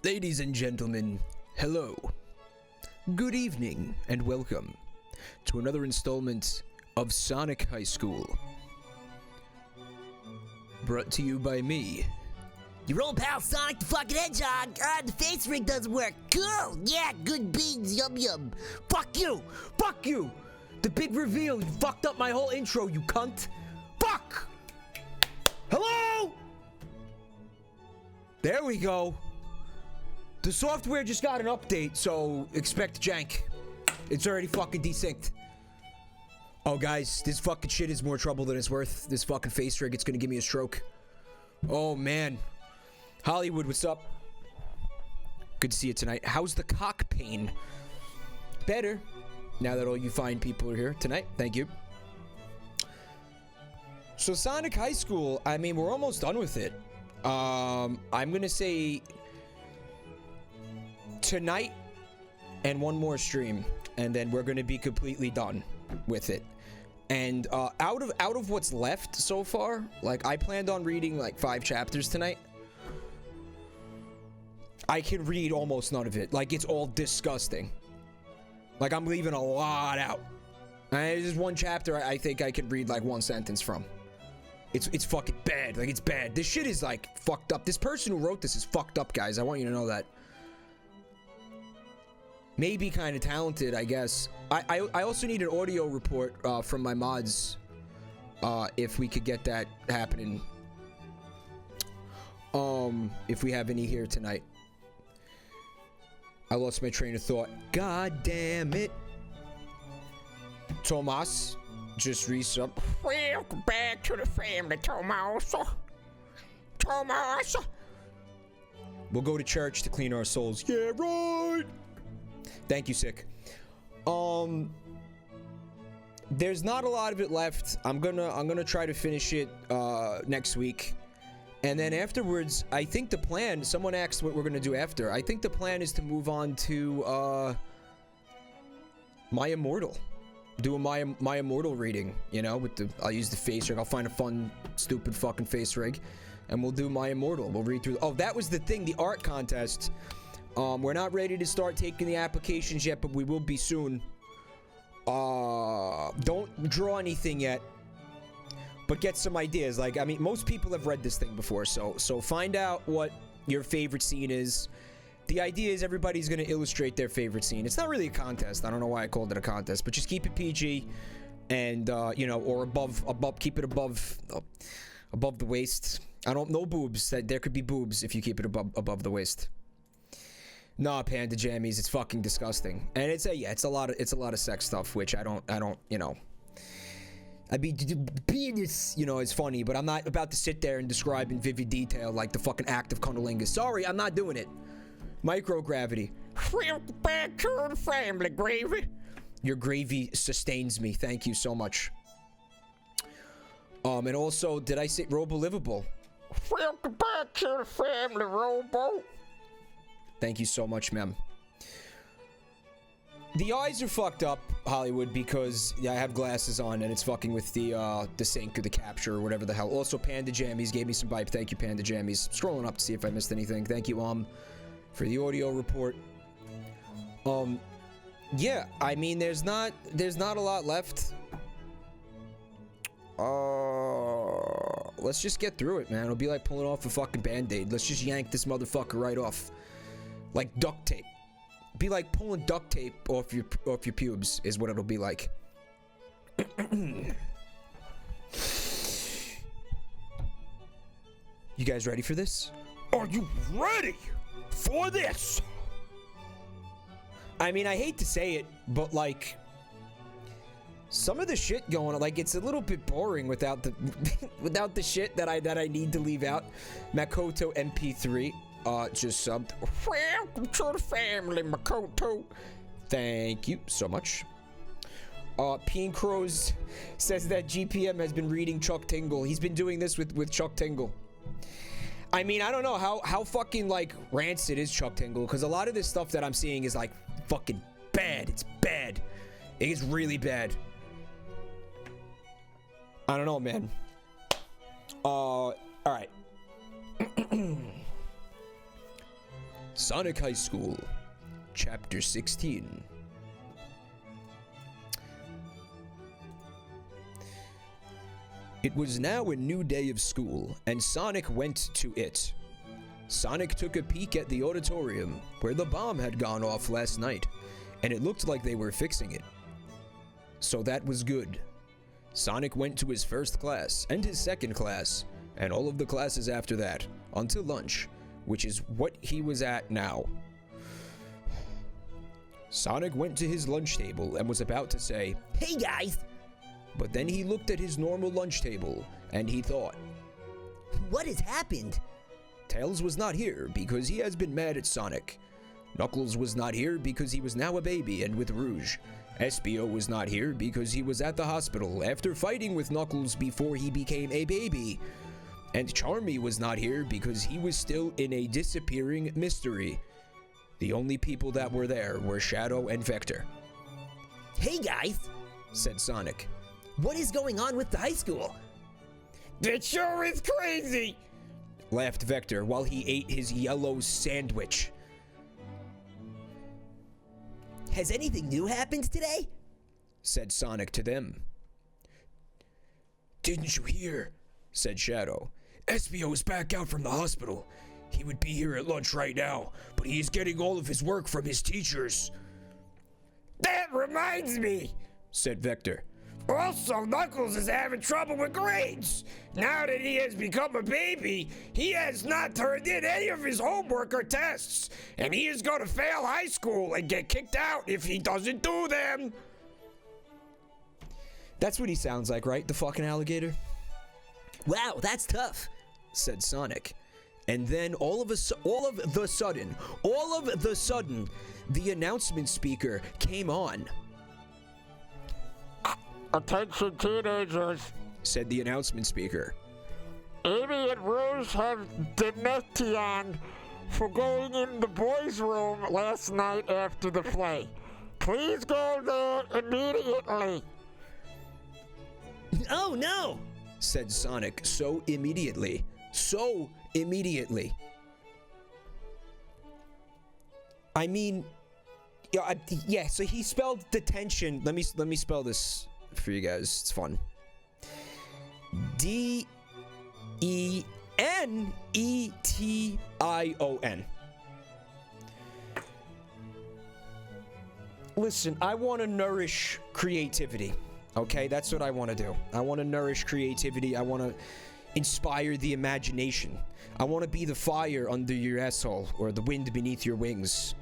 Ladies and gentlemen, hello, good evening, and welcome to another installment of Sonic High School. Brought to you by me. Your old pal Sonic the fucking Hedgehog. The face rig doesn't work. Cool. Yeah, good beans. Yum yum. Fuck you! Fuck you! The big reveal, you fucked up my whole intro, you cunt! Fuck! Hello? There we go. The software just got an update, so expect jank. It's already fucking desynced. Oh, guys, this fucking shit is more trouble than it's worth. This fucking face rig, it's gonna give me a stroke. Oh, man. Hollywood, what's up? Good to see you tonight. How's the cock pain? Better. Now that all you fine people are here tonight. Thank you. So, Sonic High School, I mean, we're almost done with it. I'm gonna say tonight and one more stream, and then we're gonna be completely done with it. And out of what's left so far, like, I planned on reading like 5 chapters tonight. I can read almost none of it. Like, it's all disgusting. Like, I'm leaving a lot out. And there's just one chapter I think I can read like 1 sentence from. It's fucking bad. Like, it's bad. This shit is like fucked up. This person who wrote this is fucked up, guys. I want you to know that. Maybe kind of talented, I guess. I also need an audio report from my mods, if we could get that happening. If we have any here tonight. I lost my train of thought. God damn it. Tomas just resub. Welcome back to the family, Tomas. Tomas. We'll go to church to clean our souls. Yeah, right. Thank you, Sick. There's not a lot of it left. I'm gonna try to finish it next week. And then afterwards, I think the plan, someone asked what we're gonna do after. I think the plan is to move on to My Immortal. Do a My Immortal reading, you know, with the, I'll use the face rig. I'll find a fun, stupid fucking face rig, and we'll do My Immortal. We'll read through. Oh, that was the thing, the art contest. We're not ready to start taking the applications yet, but we will be soon. Don't draw anything yet, but get some ideas. Like, I mean, most people have read this thing before, so find out what your favorite scene is. The idea is everybody's gonna illustrate their favorite scene. It's not really a contest. I don't know why I called it a contest, but just keep it PG, and you know, or above, keep it above the waist. No boobs. There could be boobs if you keep it above the waist. Nah, Panda Jammies, it's fucking disgusting, and it's a lot of sex stuff, which I don't, you know. I mean, penis, you know, is funny, but I'm not about to sit there and describe in vivid detail like the fucking act of cunnilingus. Sorry, I'm not doing it. Microgravity. Welcome back to the family, Gravy. Your gravy sustains me. Thank you so much. And also, did I say Robo-livable? Welcome back to the family, Robo. Thank you so much, ma'am. The eyes are fucked up, Hollywood, because I have glasses on and it's fucking with the sync or the capture or whatever the hell. Also, Panda Jammies gave me some vibe. Thank you, Panda Jammies. Scrolling up to see if I missed anything. Thank you, for the audio report. Yeah, I mean, there's not a lot left. Let's just get through it, man. It'll be like pulling off a fucking band-aid. Let's just yank this motherfucker right off. Like duct tape. Be like pulling duct tape off your pubes is what it'll be like. You guys ready for this? Are you ready for this? I mean, I hate to say it, but like some of the shit going on, like, it's a little bit boring without the without the shit that I need to leave out. Makoto MP3 just subbed. Welcome to the family, Makoto. Thank you so much. Peen Crows says that GPM has been reading Chuck Tingle. He's been doing this with Chuck Tingle. I mean, I don't know how fucking like rancid is Chuck Tingle, because a lot of this stuff that I'm seeing is like fucking bad. It's bad. It is really bad. I don't know, man. All right. Sonic High School, Chapter 16. It was now a new day of school, and Sonic went to it. Sonic took a peek at the auditorium, where the bomb had gone off last night, and it looked like they were fixing it. So that was good. Sonic went to his first class, and his second class, and all of the classes after that, until lunch, which is what he was at now. Sonic went to his lunch table and was about to say, Hey guys! but then he looked at his normal lunch table, and he thought, What has happened? Tails was not here because he has been mad at Sonic. Knuckles was not here because he was now a baby and with Rouge. Espio was not here because he was at the hospital after fighting with Knuckles before he became a baby. And Charmy was not here because he was still in a disappearing mystery. The only people that were there were Shadow and Vector. Hey guys! Said Sonic. What is going on with the high school? That sure is crazy. Laughed Vector while he ate his yellow sandwich. Has anything new happened today? Said Sonic to them. Didn't you hear? Said Shadow. Espio is back out from the hospital. He would be here at lunch right now, but he is getting all of his work from his teachers. That reminds me. Said Vector. Also, Knuckles is having trouble with grades. Now that he has become a baby, he has not turned in any of his homework or tests, and he is going to fail high school and get kicked out if he doesn't do them. That's what he sounds like, right? The fucking alligator? Wow, that's tough. Said Sonic. And then all of a sudden, the announcement speaker came on. Attention teenagers. Said the announcement speaker. Amy and Rose have Denetian for going in the boys' room last night after the play. Please go there immediately. Oh no! Said Sonic so immediately. I mean, yeah, so he spelled detention. Let me spell this for you guys. It's fun. D-E-N-E-T-I-O-N. Listen, I want to nourish creativity. Okay, that's what I want to do. I want to nourish creativity. I want to inspire the imagination. I want to be the fire under your asshole or the wind beneath your wings.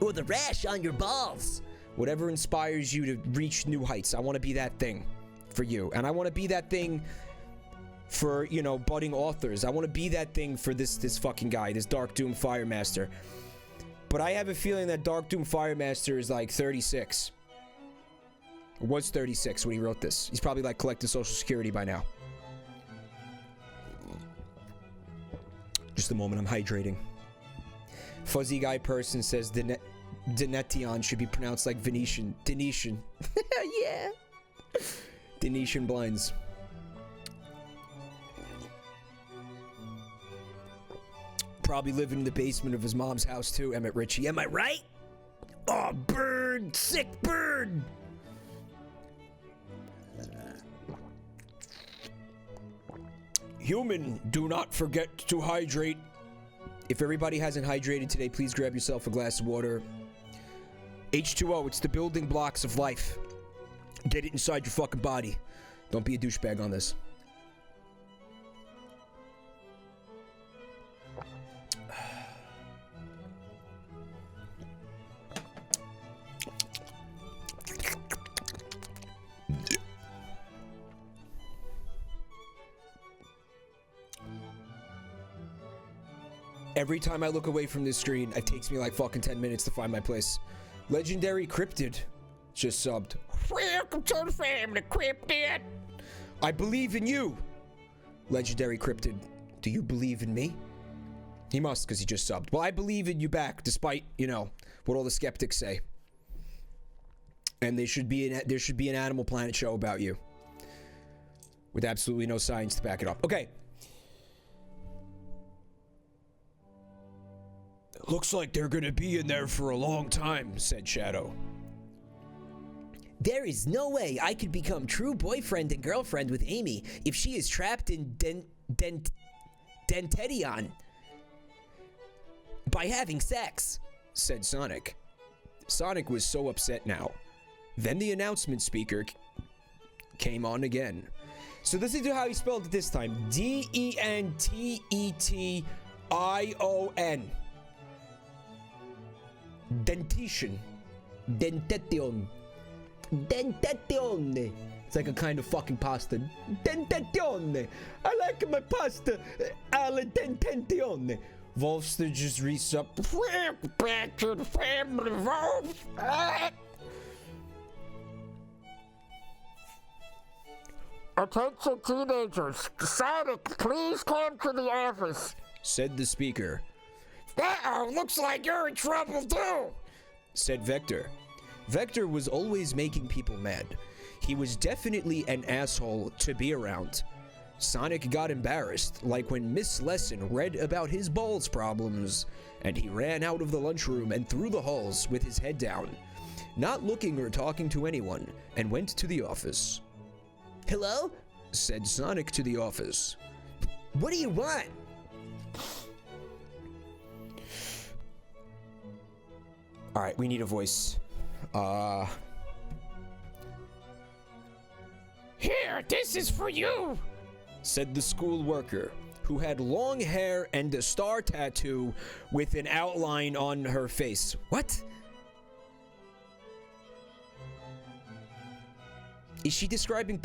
Or the rash on your balls. Whatever inspires you to reach new heights. I want to be that thing for you. And I want to be that thing for, you know, budding authors. I want to be that thing for this fucking guy, this Dark Doom Firemaster. But I have a feeling that Dark Doom Firemaster is like 36. Or was 36 when he wrote this. He's probably like collecting Social Security by now. Just a moment, I'm hydrating. Fuzzy Guy Person says Denetian should be pronounced like Venetian. Denetian. Yeah. Denetian blinds. Probably living in the basement of his mom's house too, Emmett Ritchie. Am I right? Oh, bird! Sick bird! Human, do not forget to hydrate. If everybody hasn't hydrated today, please grab yourself a glass of water. H2O, it's the building blocks of life. Get it inside your fucking body. Don't be a douchebag on this. Every time I look away from this screen, it takes me like fucking 10 minutes to find my place. Legendary Cryptid just subbed. Welcome to the family, Cryptid. I believe in you. Legendary Cryptid, do you believe in me? He must, because he just subbed. Well, I believe in you back, despite, you know, what all the skeptics say. And there should be an Animal Planet show about you. With absolutely no science to back it up. Okay. Looks like they're gonna be in there for a long time, said Shadow. There is no way I could become true boyfriend and girlfriend with Amy if she is trapped in Dentedion by having sex, said Sonic. Sonic was so upset now. Then the announcement speaker came on again. So listen to how he spelled it this time. Dentetion. Dentition. Dentetion. Dentetion. It's like a kind of fucking pasta. Dentetion. I like my pasta alla dententione. Wolfster just reached up. Back to the family, Wolf. Attention teenagers, Sonic, please come to the office, said the speaker. Uh-oh, looks like you're in trouble too, said Vector. Vector was always making people mad. He was definitely an asshole to be around. Sonic got embarrassed, like when Miss Lesson read about his balls problems, and he ran out of the lunchroom and through the halls with his head down, not looking or talking to anyone, and went to the office. Hello? Said Sonic to the office. What do you want? Alright, we need a voice. Here, this is for you, said the school worker, who had long hair and a star tattoo with an outline on her face. What? Is she describing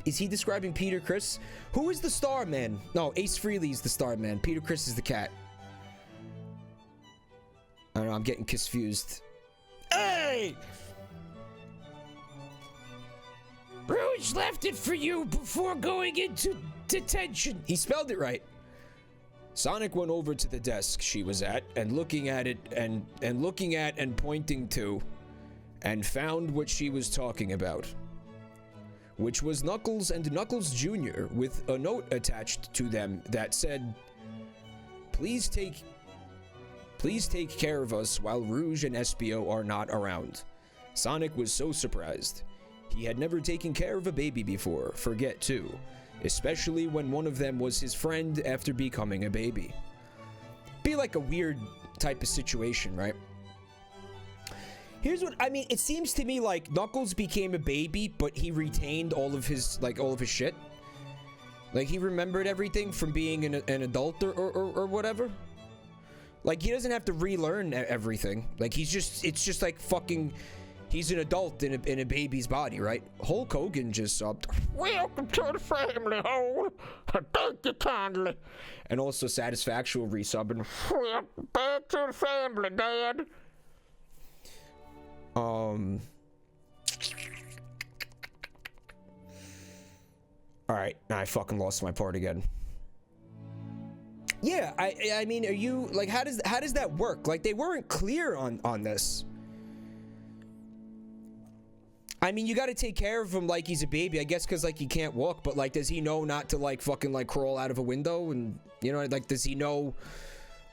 is he describing Peter Criss? Who is the star man? No, Ace Frehley is the star man. Peter Criss is the cat. I don't know, I'm getting confused. Hey! Rouge left it for you before going into detention. He spelled it right. Sonic went over to the desk she was at and looking at it and looking at and pointing to and found what she was talking about, which was Knuckles and Knuckles Jr. with a note attached to them that said, Please take care of us while Rouge and Espio are not around. Sonic was so surprised. He had never taken care of a baby before, forget too, especially when one of them was his friend after becoming a baby. Be like a weird type of situation, right? Here's what I mean, it seems to me like Knuckles became a baby, but he retained all of his shit. Like he remembered everything from being an adult or whatever. Like he doesn't have to relearn everything. Like it's just like fucking, he's an adult in a baby's body, right? Hulk Hogan just subbed. Welcome to the family, Hole. Thank you kindly. And also Satisfactual resubbing. Well, back to the family, Dad. Alright, I fucking lost my part again. Yeah, I mean, are you, like, how does that work? Like, they weren't clear on this. I mean, you gotta take care of him like he's a baby, I guess, because, like, he can't walk, but, like, does he know not to, like, fucking, like, crawl out of a window? And, you know, like, does he know?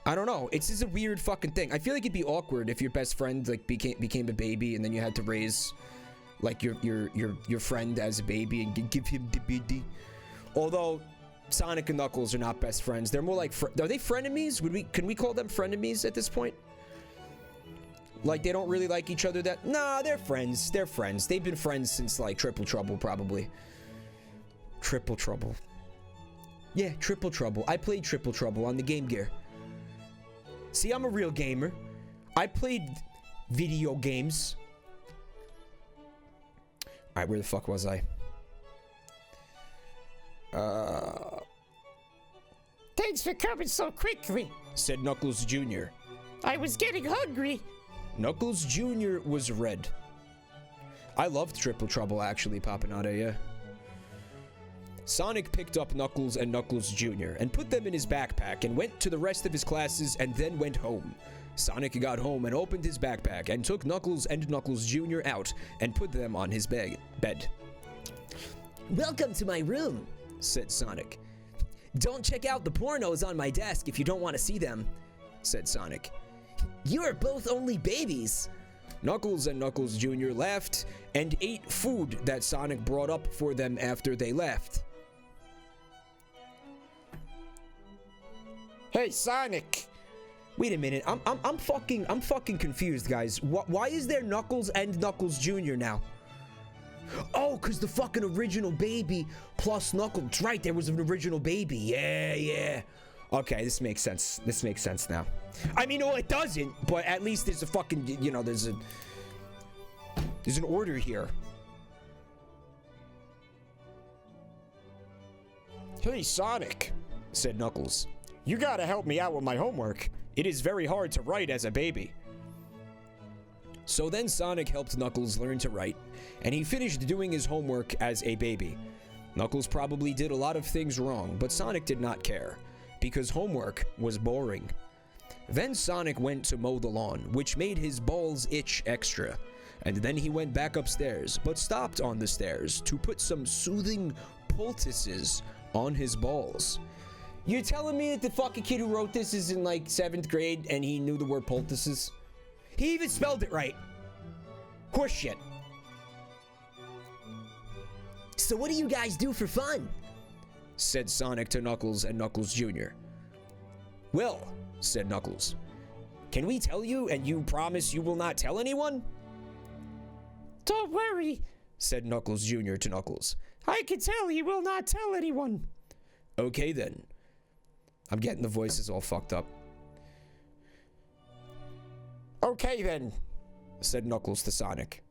I don't know. It's just a weird fucking thing. I feel like it'd be awkward if your best friend, like, became a baby and then you had to raise, like, your friend as a baby and give him the baby. Although Sonic and Knuckles are not best friends. They're more like, are they frenemies? Can we call them frenemies at this point? Like, they don't really like each other that... Nah, they're friends. They're friends. They've been friends since, like, Triple Trouble, probably. Triple Trouble. Yeah, Triple Trouble. I played Triple Trouble on the Game Gear. See, I'm a real gamer. I played video games. Alright, where the fuck was I? Thanks for coming so quickly, said Knuckles Jr. I was getting hungry. Knuckles Jr. was red. I loved Triple Trouble, actually, Papanato, yeah. Sonic picked up Knuckles and Knuckles Jr. and put them in his backpack and went to the rest of his classes and then went home. Sonic got home and opened his backpack and took Knuckles and Knuckles Jr. out and put them on his bed. Welcome to my room, said Sonic. Don't check out the pornos on my desk if you don't want to see them, said Sonic. You are both only babies. Knuckles and Knuckles Jr. laughed and ate food that Sonic brought up for them after they left. Hey, Sonic. Wait a minute, I'm fucking confused, guys. Why is there Knuckles and Knuckles Jr. now? Oh, cause the fucking original baby plus Knuckles. Right, there was an original baby. Yeah. Okay, this makes sense. This makes sense now. I mean, well, it doesn't, but at least there's a fucking, you know, there's an order here. Hey, Sonic. Said Knuckles. You gotta help me out with my homework. It is very hard to write as a baby. So then Sonic helped Knuckles learn to write, and he finished doing his homework as a baby. Knuckles probably did a lot of things wrong, but Sonic did not care, because homework was boring. Then Sonic went to mow the lawn, which made his balls itch extra, and then he went back upstairs, but stopped on the stairs to put some soothing poultices on his balls. You're telling me that the fucking kid who wrote this is in like 7th grade and he knew the word poultices? He even spelled it right. Horseshit. So what do you guys do for fun? Said Sonic to Knuckles and Knuckles Jr. Well, said Knuckles, can we tell you and you promise you will not tell anyone? Don't worry, said Knuckles Jr. to Knuckles. I can tell he will not tell anyone. Okay then. I'm getting the voices all fucked up. Okay then, said Knuckles to Sonic.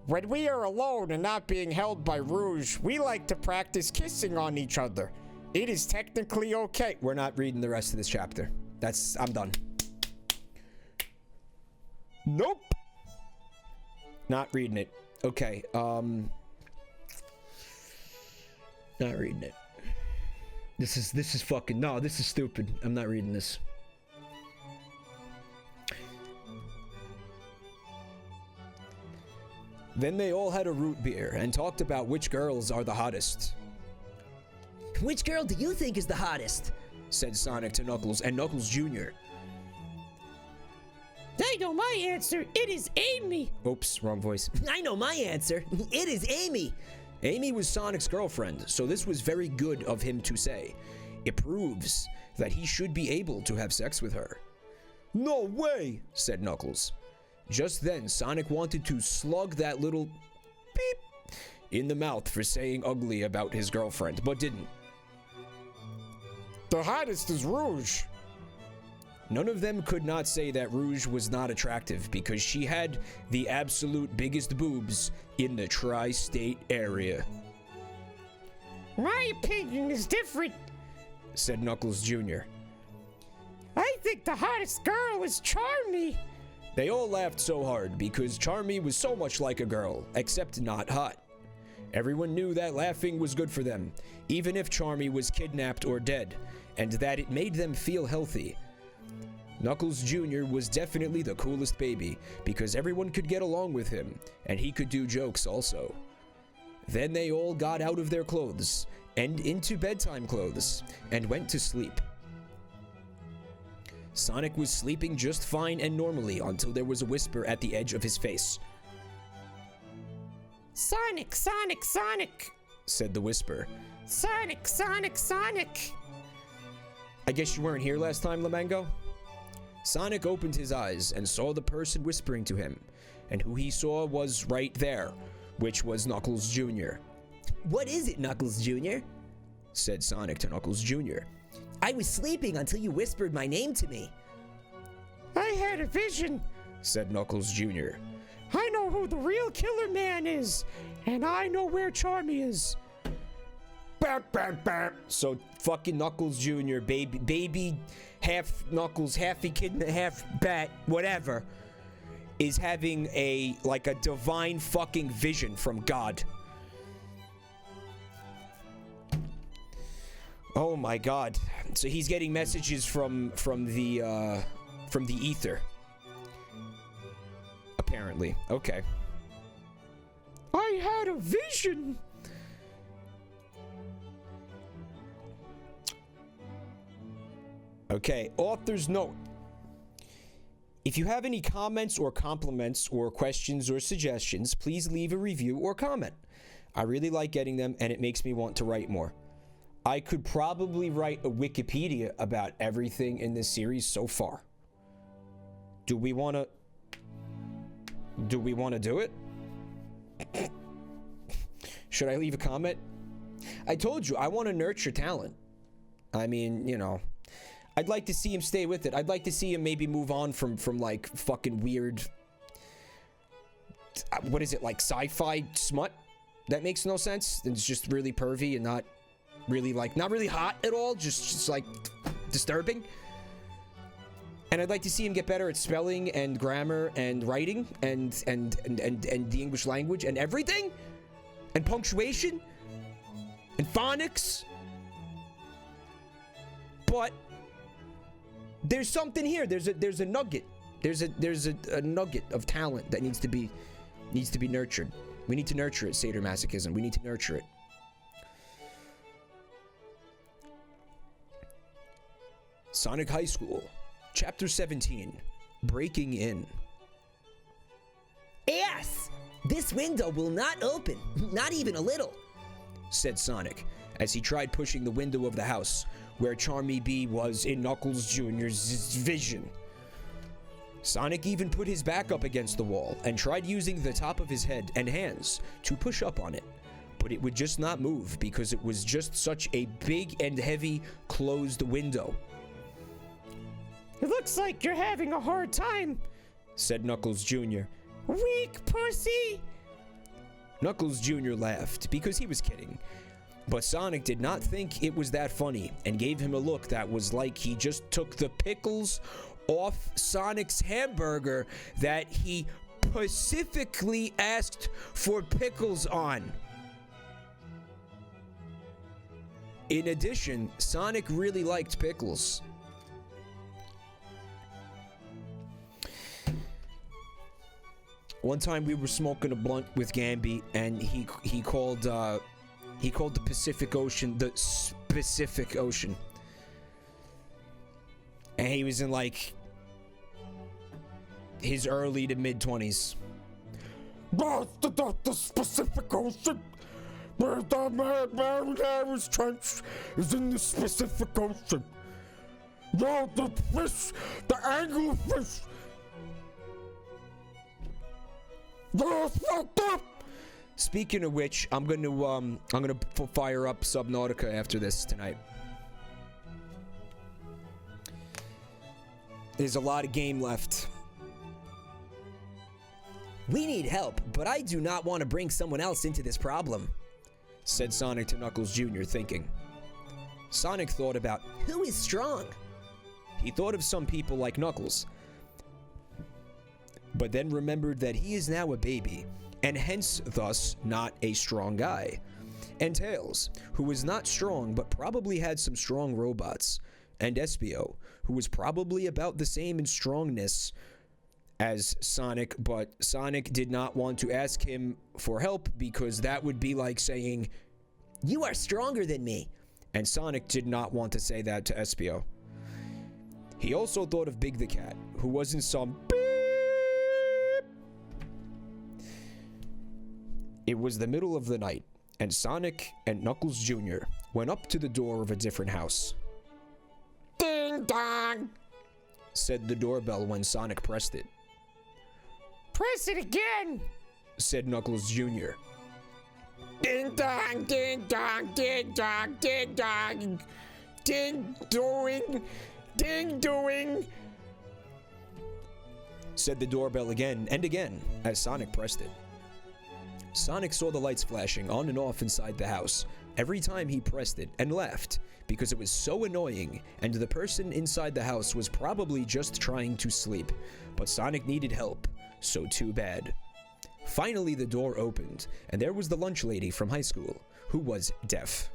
When we are alone and not being held by Rouge, we like to practice kissing on each other. It is technically okay. We're not reading the rest of this chapter. I'm done. Nope. Not reading it. Okay, not reading it. This is fucking, no, this is stupid. I'm not reading this. Then they all had a root beer and talked about which girls are the hottest. Which girl do you think is the hottest? Said Sonic to Knuckles and Knuckles Jr. I know my answer. It is Amy. Oops, wrong voice. I know my answer. It is Amy. Amy was Sonic's girlfriend, so this was very good of him to say. It proves that he should be able to have sex with her. No way, said Knuckles. Just then, Sonic wanted to slug that little beep in the mouth for saying ugly about his girlfriend, but didn't. The hottest is Rouge. None of them could not say that Rouge was not attractive because she had the absolute biggest boobs in the tri-state area. My opinion is different, said Knuckles Jr. I think the hottest girl is Charmy. They all laughed so hard because Charmy was so much like a girl, except not hot. Everyone knew that laughing was good for them, even if Charmy was kidnapped or dead, and that it made them feel healthy. Knuckles Jr. was definitely the coolest baby because everyone could get along with him, and he could do jokes also. Then they all got out of their clothes and into bedtime clothes and went to sleep. Sonic was sleeping just fine and normally until there was a whisper at the edge of his face. Sonic, Sonic, Sonic, said the whisper. Sonic, Sonic, Sonic. I guess you weren't here last time, Lamango? Sonic opened his eyes and saw the person whispering to him, and who he saw was right there, which was Knuckles Jr. What is it, Knuckles Jr.? said Sonic to Knuckles Jr. I was sleeping until you whispered my name to me. I had a vision, said Knuckles Jr. I know who the real killer man is, and I know where Charmy is. Bam, bam, bam. So fucking Knuckles Jr., baby, half Knuckles, half echidna, half bat, whatever, is having a divine fucking vision from God. Oh my God! So he's getting messages from the ether. Apparently, okay. I had a vision. Okay, author's note. If you have any comments or compliments or questions or suggestions, please leave a review or comment. I really like getting them, and it makes me want to write more. I could probably write a Wikipedia about everything in this series so far. Do we want to do it? Should I leave a comment? I told you, I want to nurture talent. I mean, you know, I'd like to see him stay with it. I'd like to see him maybe move on from like fucking weird, what is it, like sci-fi smut? That makes no sense. It's just really pervy and not really like, not really hot at all, just like disturbing. And I'd like to see him get better at spelling and grammar and writing and the English language and everything, and punctuation and phonics. But there's something here. There's a nugget. There's a nugget of talent that needs to be nurtured. We need to nurture it, sadomasochism. We need to nurture it. Sonic High School, Chapter 17, Breaking In. Yes! This window will not open, not even a little, said Sonic, as he tried pushing the window of the house where Charmy B was in Knuckles Jr.'s vision. Sonic even put his back up against the wall and tried using the top of his head and hands to push up on it, but it would just not move because it was just such a big and heavy closed window. It looks like you're having a hard time, said Knuckles Jr. Weak pussy! Knuckles Jr. laughed because he was kidding, but Sonic did not think it was that funny and gave him a look that was like he just took the pickles off Sonic's hamburger that he specifically asked for pickles on. In addition, Sonic really liked pickles. One time we were smoking a blunt with Gamby, and he called the Pacific Ocean the Pacific Ocean, and he was in like his early to mid 20s. The Pacific Ocean. Where the Mount Everest Trench is in the Pacific Ocean. Yo, the fish, the anglerfish. You're fucked up. Speaking of which, I'm gonna fire up Subnautica after this tonight. There's a lot of game left. We need help, but I do not want to bring someone else into this problem, said Sonic to Knuckles Jr., thinking. Sonic thought about who is strong. He thought of some people like Knuckles, but then remembered that he is now a baby, and hence thus not a strong guy. And Tails, who was not strong but probably had some strong robots, and Espio, who was probably about the same in strongness as Sonic, but Sonic did not want to ask him for help because that would be like saying, "You are stronger than me." And Sonic did not want to say that to Espio. He also thought of Big the Cat, who was in some beep. It was the middle of the night, and Sonic and Knuckles Jr. went up to the door of a different house. Ding dong, said the doorbell when Sonic pressed it. Press it again, said Knuckles Jr. Ding dong, ding dong, ding dong, ding dong, ding doing, said the doorbell again and again as Sonic pressed it. Sonic saw the lights flashing on and off inside the house every time he pressed it and laughed because it was so annoying, and the person inside the house was probably just trying to sleep, but Sonic needed help, so too bad. Finally, the door opened, and there was the lunch lady from high school, who was deaf.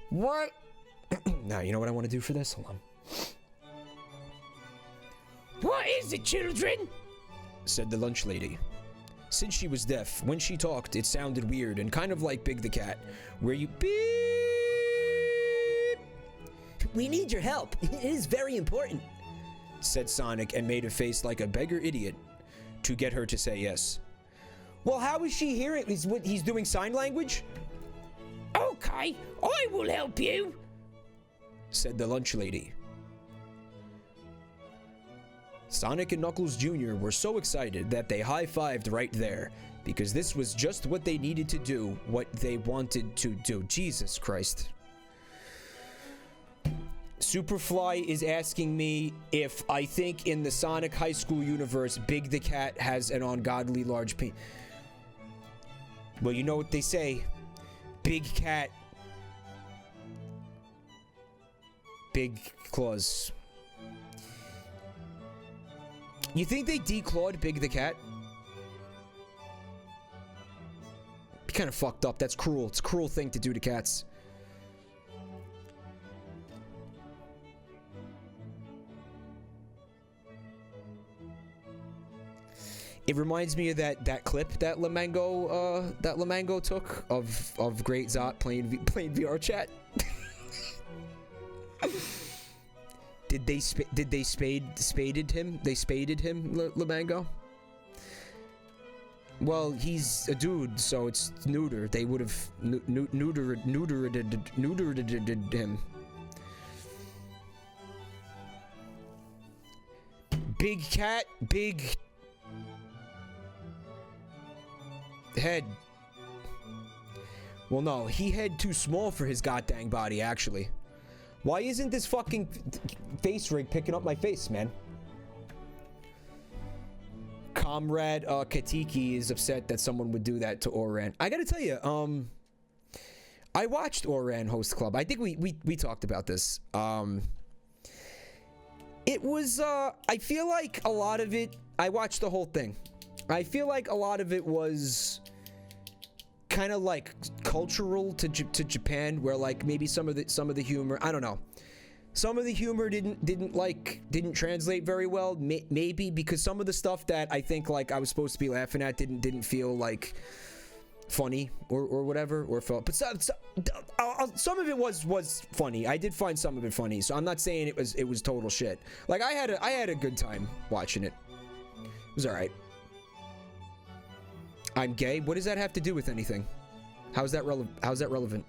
What? Now, you know what I want to do for this? Hold on. What is it, children? Said the lunch lady. Since she was deaf, when she talked, it sounded weird and kind of like Big the Cat, where you beep. We need your help. It is very important, said Sonic, and made a face like a beggar idiot to get her to say yes. Well, how is she hearing? He's doing sign language? Okay, I will help you, said the lunch lady. Sonic and Knuckles Jr. were so excited that they high-fived right there, because this was just what they needed to do, what they wanted to do. Jesus Christ. Superfly is asking me if I think in the Sonic High School universe, Big the Cat has an ungodly large penis. Well, you know what they say. Big cat. Big claws. You think they declawed Big the Cat? Kind of fucked up. That's cruel. It's a cruel thing to do to cats. It reminds me of that clip that Lamango took of Great Zot playing VR chat. Did they spaded him? They spaded him, Lamango? Well, he's a dude, so it's neuter. They would have neutered him. Big cat, big head. Well, no, he had too small for his goddamn body, actually. Why isn't this fucking face rig picking up my face, man? Comrade Katiki is upset that someone would do that to Oran. I gotta tell you, I watched Oran Host Club. I think we talked about this. It was, I feel like a lot of it, I watched the whole thing. I feel like a lot of it was kind of like cultural to Japan, where like maybe some of the humor, I don't know. Some of the humor didn't translate very well. Maybe because some of the stuff that I think like I was supposed to be laughing at didn't feel like funny or whatever, or felt. But some of it was funny. I did find some of it funny. So I'm not saying it was total shit. Like I had a good time watching it. It was all right. I'm gay. What does that have to do with anything? How's that relevant? How's that relevant?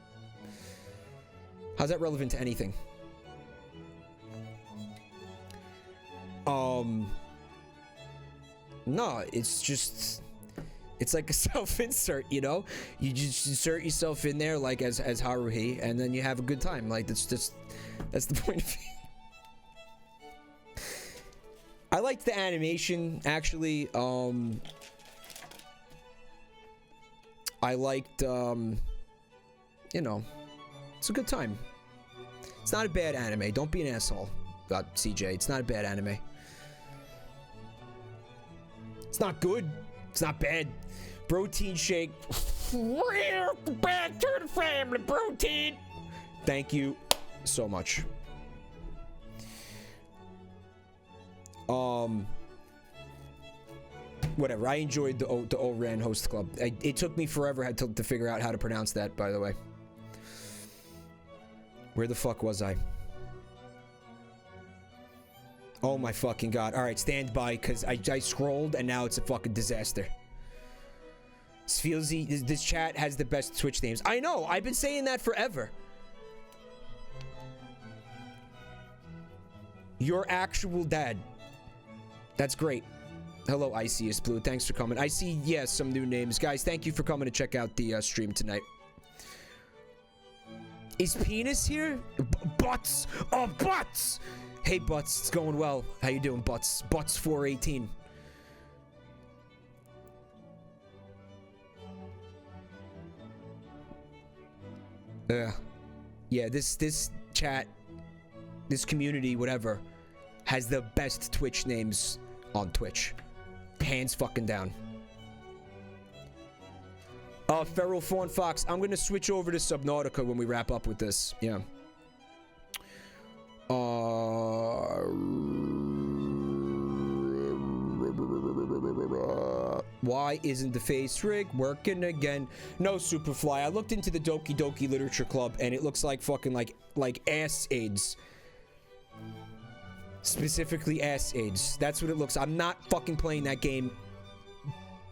How's that relevant to anything? No, it's just, it's like a self-insert, you know? You just insert yourself in there like as Haruhi, and then you have a good time. Like that's the point of it. I liked the animation, actually. I liked, you know, it's a good time. It's not a bad anime. Don't be an asshole, CJ. It's not a bad anime. It's not good. It's not bad. Protein shake. We're back to the family, protein. Thank you so much. Whatever. I enjoyed the Oran Host Club. It took me forever to figure out how to pronounce that, by the way. Where the fuck was I? Oh my fucking god. Alright, stand by, because I scrolled and now it's a fucking disaster. Sfielzy, this chat has the best Twitch names. I know, I've been saying that forever. Your actual dad. That's great. Hello, Iciest Blue. Thanks for coming. I see, yes, some new names. Guys, thank you for coming to check out the stream tonight. Is Penis here? Butts! Oh, Butts! Hey, Butts. It's going well. How you doing, Butts? Butts 418. Yeah, this chat, this community, whatever, has the best Twitch names on Twitch. Hands fucking down. Feral Fawn Fox, I'm gonna switch over to Subnautica when we wrap up with this. Yeah. Why isn't the face rig working again? No, Superfly. I looked into the Doki Doki Literature Club and it looks like fucking like ass AIDS. Specifically ass AIDS. That's what it looks. I'm not fucking playing that game.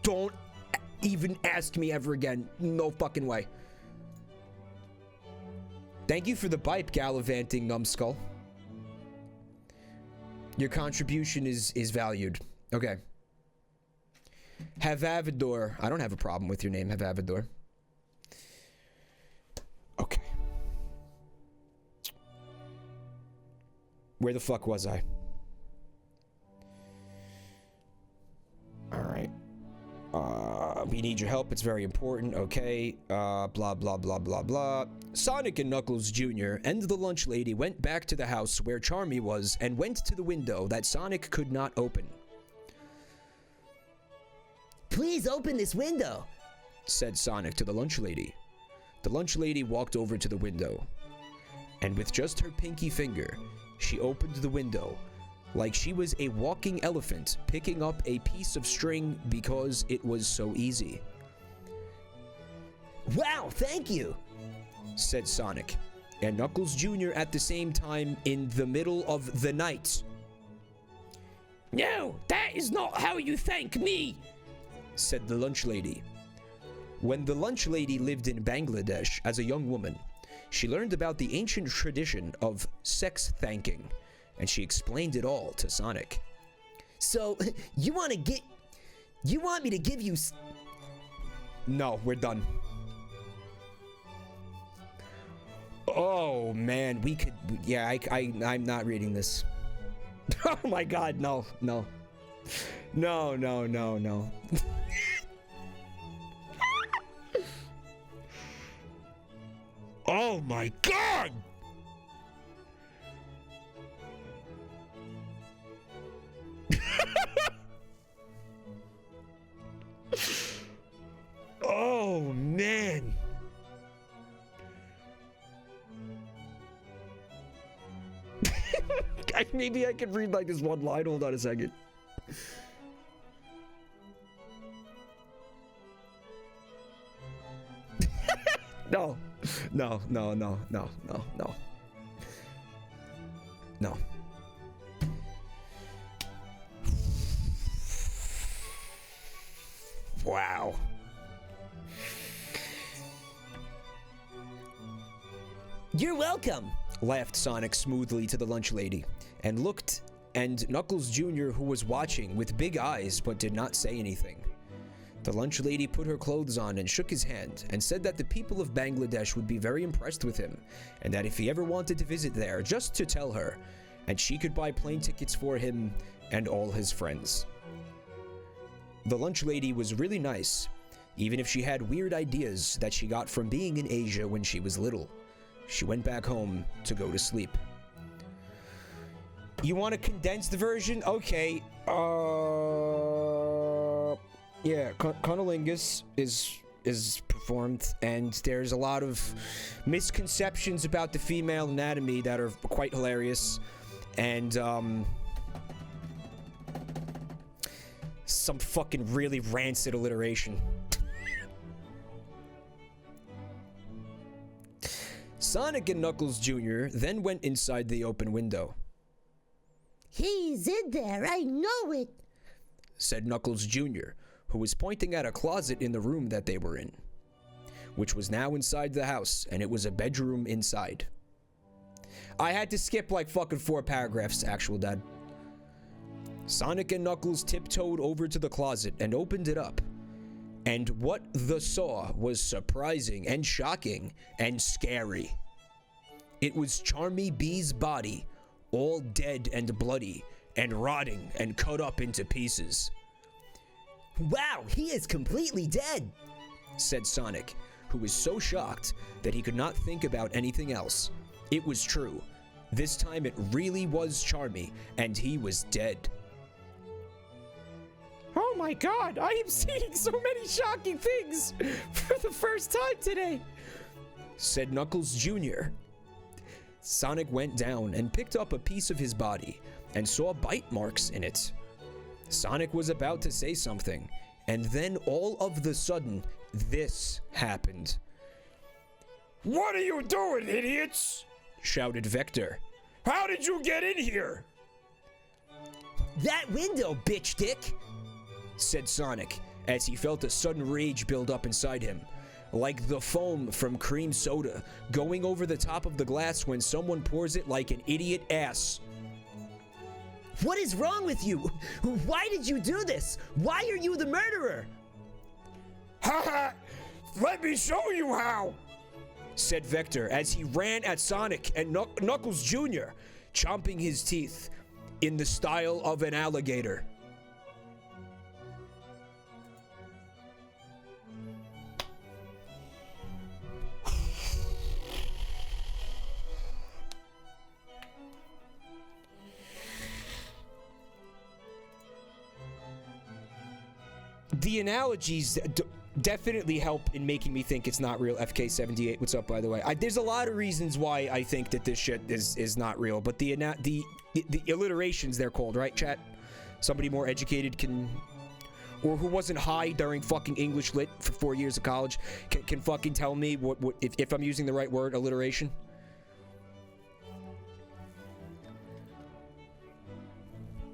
Don't even ask me ever again. No fucking way. Thank you for the bite, gallivanting numbskull. Your contribution is valued. Okay. Havavador. I don't have a problem with your name, Havavador. Okay. Where the fuck was I? Alright. We need your help. It's very important. Okay. Blah, blah, blah, blah, blah. Sonic and Knuckles Jr. and the lunch lady went back to the house where Charmy was and went to the window that Sonic could not open. Please open this window, said Sonic to the lunch lady. The lunch lady walked over to the window, and with just her pinky finger, she opened the window like she was a walking elephant picking up a piece of string because it was so easy. Wow, thank you, said Sonic, and Knuckles Jr. at the same time in the middle of the night. No, that is not how you thank me, said the lunch lady. When the lunch lady lived in Bangladesh as a young woman, she learned about the ancient tradition of sex thanking, and she explained it all to Sonic. So, you want me to give you... No, we're done. Oh, man, we could... Yeah, I'm not reading this. Oh, my God, no. No. Oh, my God! Oh, man. Maybe I could read like this one line. Hold on a second. No. Wow. You're welcome, laughed Sonic smoothly to the lunch lady, and Knuckles Jr., who was watching with big eyes but did not say anything. The lunch lady put her clothes on and shook his hand and said that the people of Bangladesh would be very impressed with him, and that if he ever wanted to visit there, just to tell her, and she could buy plane tickets for him and all his friends. The lunch lady was really nice, even if she had weird ideas that she got from being in Asia when she was little. She went back home to go to sleep. You want a condensed version? Okay. Yeah, cunnilingus is performed, and there's a lot of misconceptions about the female anatomy that are quite hilarious, and some fucking really rancid alliteration. Sonic and Knuckles Jr. then went inside the open window. He's in there, I know it, said Knuckles Jr., who was pointing at a closet in the room that they were in, which was now inside the house, and it was a bedroom inside. I had to skip like fucking 4 paragraphs, actual dad. Sonic and Knuckles tiptoed over to the closet and opened it up. And what they saw was surprising and shocking and scary. It was Charmy B's body, all dead and bloody and rotting and cut up into pieces. Wow, he is completely dead, said Sonic, who was so shocked that he could not think about anything else. It was true. This time it really was Charmy, and he was dead. Oh my God, I am seeing so many shocking things for the first time today, said Knuckles Jr. Sonic went down and picked up a piece of his body and saw bite marks in it. Sonic was about to say something, and then all of the sudden, this happened. What are you doing, idiots? Shouted Vector. How did you get in here? that window, bitch dick, said Sonic, as he felt a sudden rage build up inside him, like the foam from cream soda going over the top of the glass when someone pours it like an idiot ass. What is wrong with you? Why did you do this? Why are you the murderer? Haha! Let me show you how! Said Vector as he ran at Sonic and Knuckles Jr., chomping his teeth in the style of an alligator. The analogies definitely help in making me think it's not real. FK78, what's up, by the way? There's a lot of reasons why I think that this shit is not real, but the alliterations, they're called, right, chat? Somebody more educated can, or who wasn't high during fucking English lit for 4 years of college, can fucking tell me what if I'm using the right word, alliteration.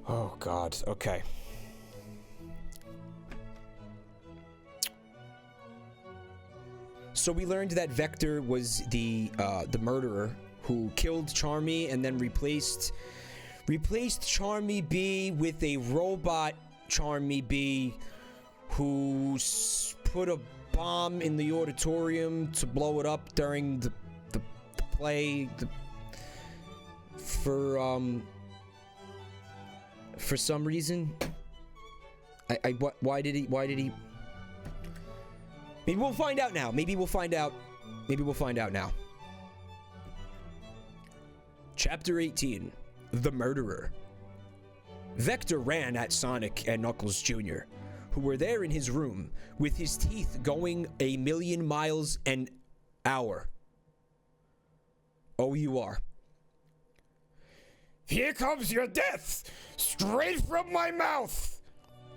Oh God. Okay. So we learned that Vector was the murderer who killed Charmy and then replaced Charmy B with a robot Charmy B who put a bomb in the auditorium to blow it up during the play for some reason. Why did he? Maybe we'll find out now. Maybe we'll find out now. Chapter 18. The Murderer. Vector ran at Sonic and Knuckles Jr., who were there in his room, with his teeth going 1,000,000 miles an hour. OUR. Here comes your death, straight from my mouth,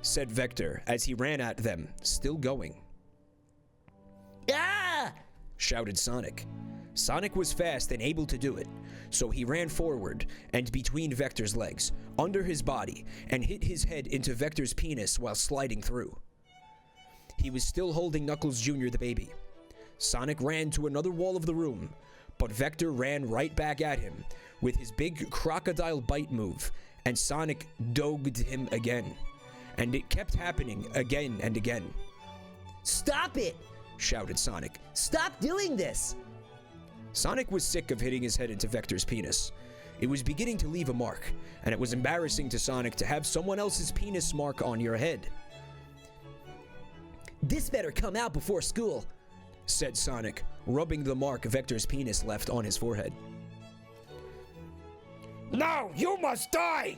said Vector as he ran at them, still going. Ah! Shouted Sonic. Sonic was fast and able to do it, so he ran forward and between Vector's legs, under his body, and hit his head into Vector's penis while sliding through. He was still holding Knuckles Jr. the baby. Sonic ran to another wall of the room, but Vector ran right back at him with his big crocodile bite move, and Sonic dogged him again. And it kept happening again and again. Stop it! Shouted Sonic. Stop doing this! Sonic was sick of hitting his head into Vector's penis. It was beginning to leave a mark, and it was embarrassing to Sonic to have someone else's penis mark on your head. This better come out before school, said Sonic, rubbing the mark Vector's penis left on his forehead. No, you must die,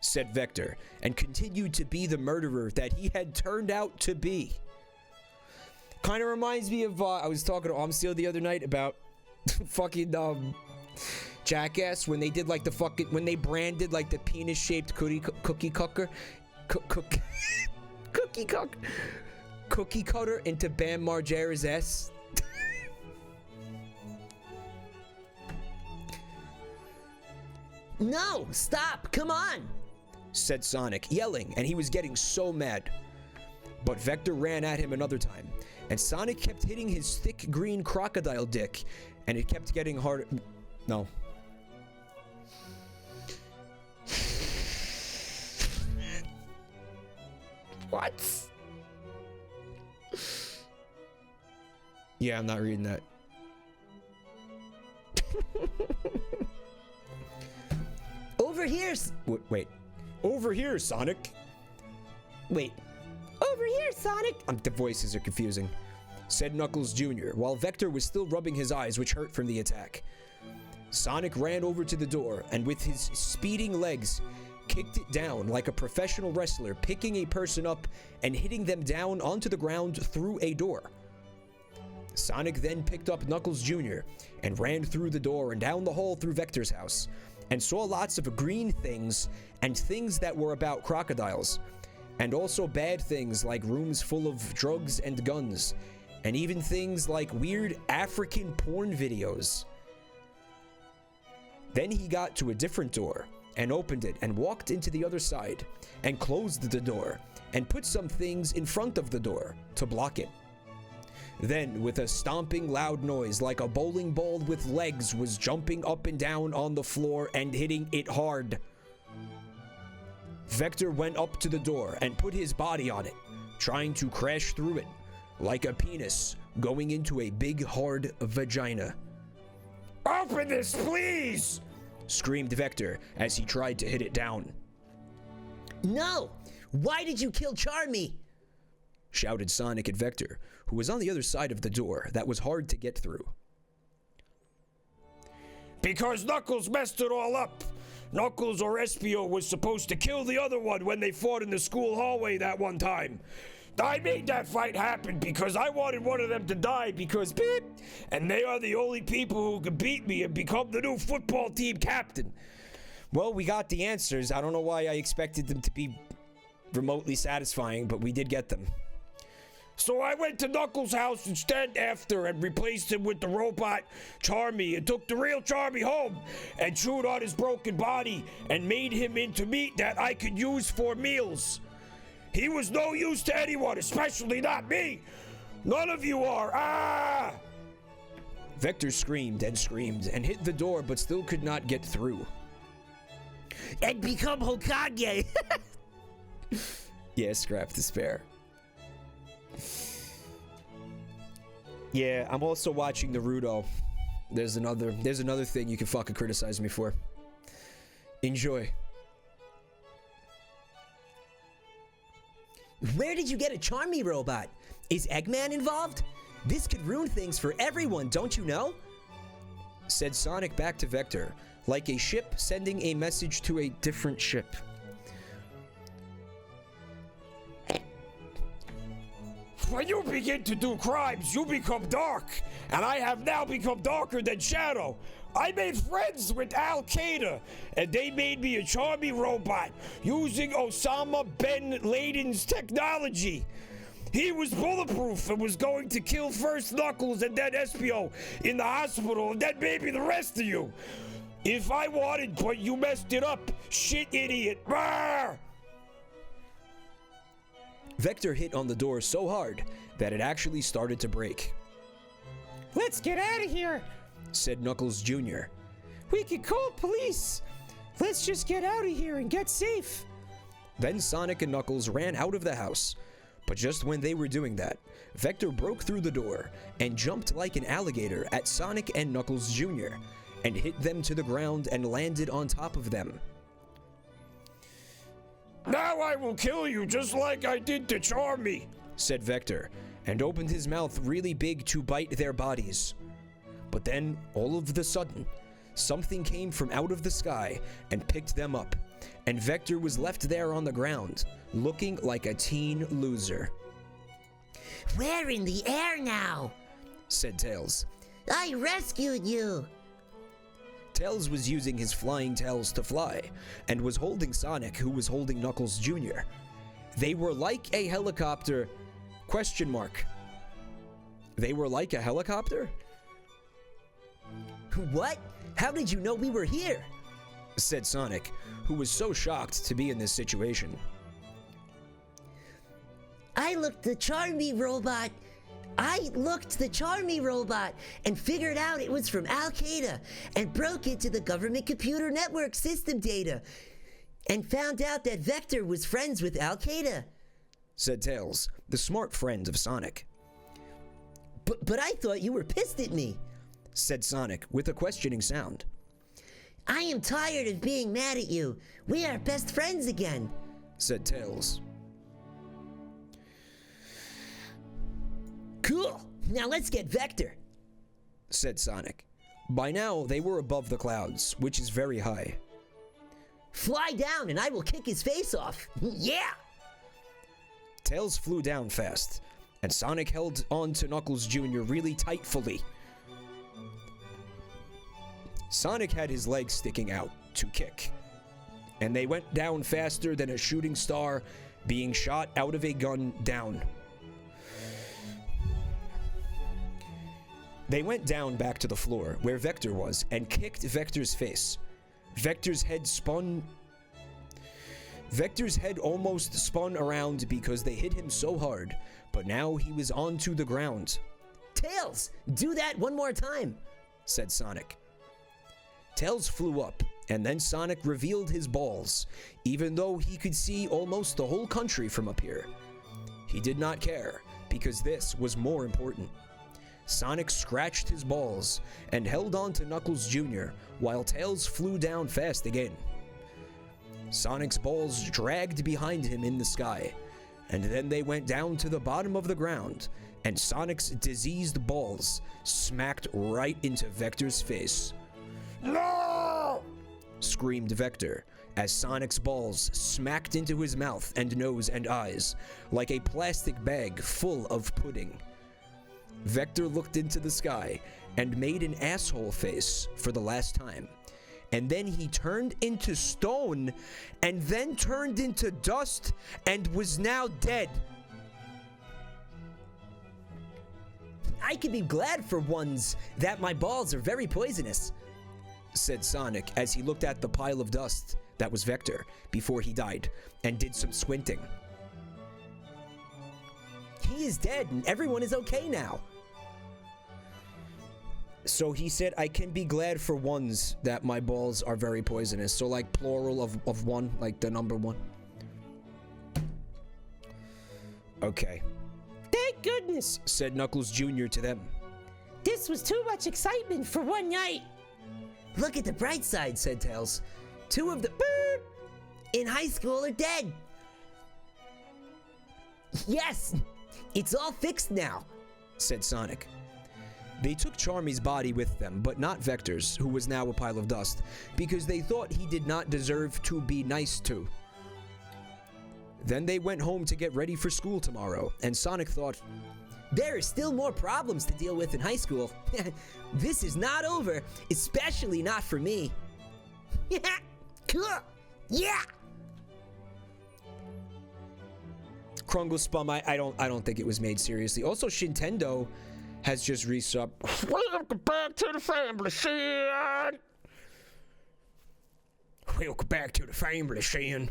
said Vector, and continued to be the murderer that he had turned out to be. Kind of reminds me of, I was talking to Omsteel the other night about fucking, Jackass, when they did, like, when they branded, like, the penis-shaped cookie cutter into Bam Margera's S. No, stop, come on, said Sonic, yelling, and he was getting so mad. But Vector ran at him another time, and Sonic kept hitting his thick green crocodile dick, and it kept getting harder. No. What? Yeah, I'm not reading that. Over here. Wait. Over here, Sonic. Wait. Over here, Sonic. The voices are confusing. Said Knuckles Jr., while Vector was still rubbing his eyes, which hurt from the attack. Sonic ran over to the door and with his speeding legs, kicked it down like a professional wrestler, picking a person up and hitting them down onto the ground through a door. Sonic then picked up Knuckles Jr. and ran through the door and down the hall through Vector's house, and saw lots of green things and things that were about crocodiles, and also bad things like rooms full of drugs and guns, and even things like weird African porn videos. Then he got to a different door and opened it and walked into the other side and closed the door and put some things in front of the door to block it. Then, with a stomping loud noise like a bowling ball with legs was jumping up and down on the floor and hitting it hard. Vector went up to the door and put his body on it, trying to crash through it, like a penis going into a big hard vagina. Open this, please! Screamed Vector as he tried to hit it down. No! Why did you kill Charmy? Shouted Sonic at Vector, who was on the other side of the door that was hard to get through. Because Knuckles messed it all up. Knuckles or Espio was supposed to kill the other one when they fought in the school hallway that one time. I made that fight happen because I wanted one of them to die because beep, and they are the only people who could beat me and become the new football team captain. Well, we got the answers. I don't know why I expected them to be remotely satisfying, but we did get them. So I went to Knuckles' house instead after and replaced him with the robot Charmy and took the real Charmy home and chewed on his broken body and made him into meat that I could use for meals. He was no use to anyone, especially not me. None of you are. Ah! Vector screamed and hit the door but still could not get through. And become Hokage! Yeah, scrap despair. Yeah, I'm also watching Naruto. There's another thing you can fucking criticize me for. Enjoy. Where did you get a Charmy robot? Is Eggman involved? This could ruin things for everyone, don't you know? Said Sonic back to Vector, like a ship sending a message to a different ship. When you begin to do crimes, you become dark, and I have now become darker than Shadow. I made friends with Al Qaeda, and they made me a Charmy robot using Osama bin Laden's technology. He was bulletproof and was going to kill first Knuckles and then Espio in the hospital, and then maybe the rest of you. If I wanted, but you messed it up, shit idiot. Rawr! Vector hit on the door so hard that it actually started to break. Let's get out of here, said Knuckles Jr. We could call police. Let's just get out of here and get safe. Then Sonic and Knuckles ran out of the house. But just when they were doing that, Vector broke through the door and jumped like an alligator at Sonic and Knuckles Jr. and hit them to the ground and landed on top of them. Now I will kill you just like I did to Charmy, said Vector, and opened his mouth really big to bite their bodies. But then, all of the sudden, something came from out of the sky and picked them up, and Vector was left there on the ground, looking like a teen loser. We're in the air now, said Tails. I rescued you. Tails was using his flying tails to fly, and was holding Sonic, who was holding Knuckles Jr. They were like a helicopter... ? They were like a helicopter? What? How did you know we were here? Said Sonic, who was so shocked to be in this situation. I looked the Charmy robot and figured out it was from Al Qaeda and broke into the government computer network system data and found out that Vector was friends with Al Qaeda, said Tails, the smart friend of Sonic. But I thought you were pissed at me, said Sonic with a questioning sound. I am tired of being mad at you. We are best friends again, said Tails. Cool. Now let's get Vector, said Sonic. By now, they were above the clouds, which is very high. Fly down and I will kick his face off. Yeah! Tails flew down fast, and Sonic held on to Knuckles Jr. really tightfully. Sonic had his legs sticking out to kick, and they went down faster than a shooting star being shot out of a gun down. They went down back to the floor where Vector was and kicked Vector's face, Vector's head almost spun around because they hit him so hard, but now he was onto the ground. Tails, do that one more time, said Sonic. Tails flew up, and then Sonic revealed his balls, even though he could see almost the whole country from up here. He did not care, because this was more important. Sonic scratched his balls and held on to Knuckles Jr. while Tails flew down fast again. Sonic's balls dragged behind him in the sky, and then they went down to the bottom of the ground, and Sonic's diseased balls smacked right into Vector's face. No! Screamed Vector as Sonic's balls smacked into his mouth and nose and eyes like a plastic bag full of pudding. Vector looked into the sky and made an asshole face for the last time. And then he turned into stone and then turned into dust and was now dead. I can be glad for once that my balls are very poisonous, said Sonic as he looked at the pile of dust that was Vector before he died and did some squinting. He is dead and everyone is okay now. So he said, I can be glad for ones that my balls are very poisonous. So like plural of one, like the number one. Okay. Thank goodness, said Knuckles Jr. to them. this was too much excitement for one night. Look at the bright side, said Tails. 2 of the in high school are dead. Yes, it's all fixed now, said Sonic. They took Charmy's body with them, but not Vector's, who was now a pile of dust, because they thought he did not deserve to be nice to. Then they went home to get ready for school tomorrow, and Sonic thought, there are still more problems to deal with in high school. This is not over, especially not for me. Cool. Yeah. Krungle Spum, I don't think it was made seriously. Also, Shintendo has just resubbed. Welcome back to the family, Shin. Welcome back to the family, Shin.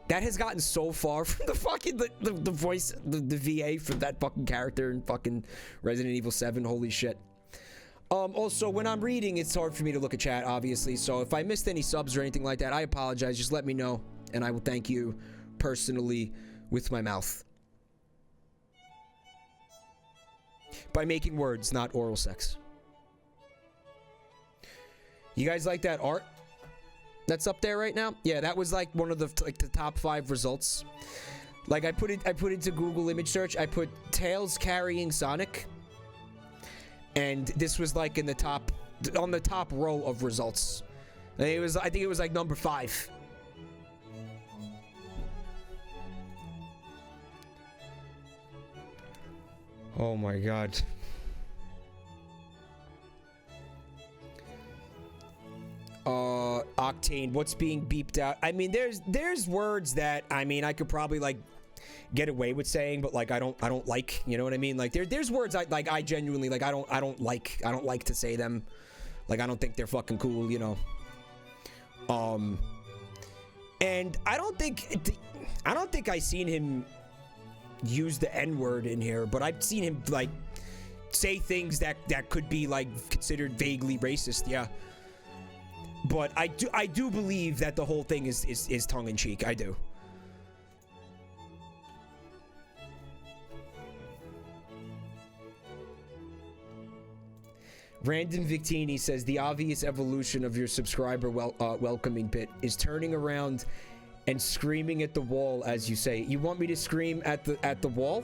That has gotten so far from the fucking the voice, the VA for that fucking character in fucking Resident Evil 7. Holy shit. Also, when I'm reading, it's hard for me to look at chat, obviously. So if I missed any subs or anything like that, I apologize. Just let me know, and I will thank you personally with my mouth. By making words, not oral sex. You guys like that art that's up there right now? Yeah, that was like one of the the top 5 results. Like I put into Google image search, I put Tails carrying Sonic, and this was like in the top, on the top row of results. And it was, I think it was like number 5. Oh my god. Octane, what's being beeped out? I mean, there's words that, I mean, I could probably like get away with saying, but like I don't like, you know what I mean? Like there's words I genuinely like I don't like to say them. Like I don't think they're fucking cool, you know. And I don't think I seen him use the N-word in here, but I've seen him like say things that could be like considered vaguely racist, yeah. But I do believe that the whole thing is tongue-in-cheek. I do. Random Victini says the obvious evolution of your subscriber welcoming bit is turning around and screaming at the wall as you say. You want me to scream at the wall?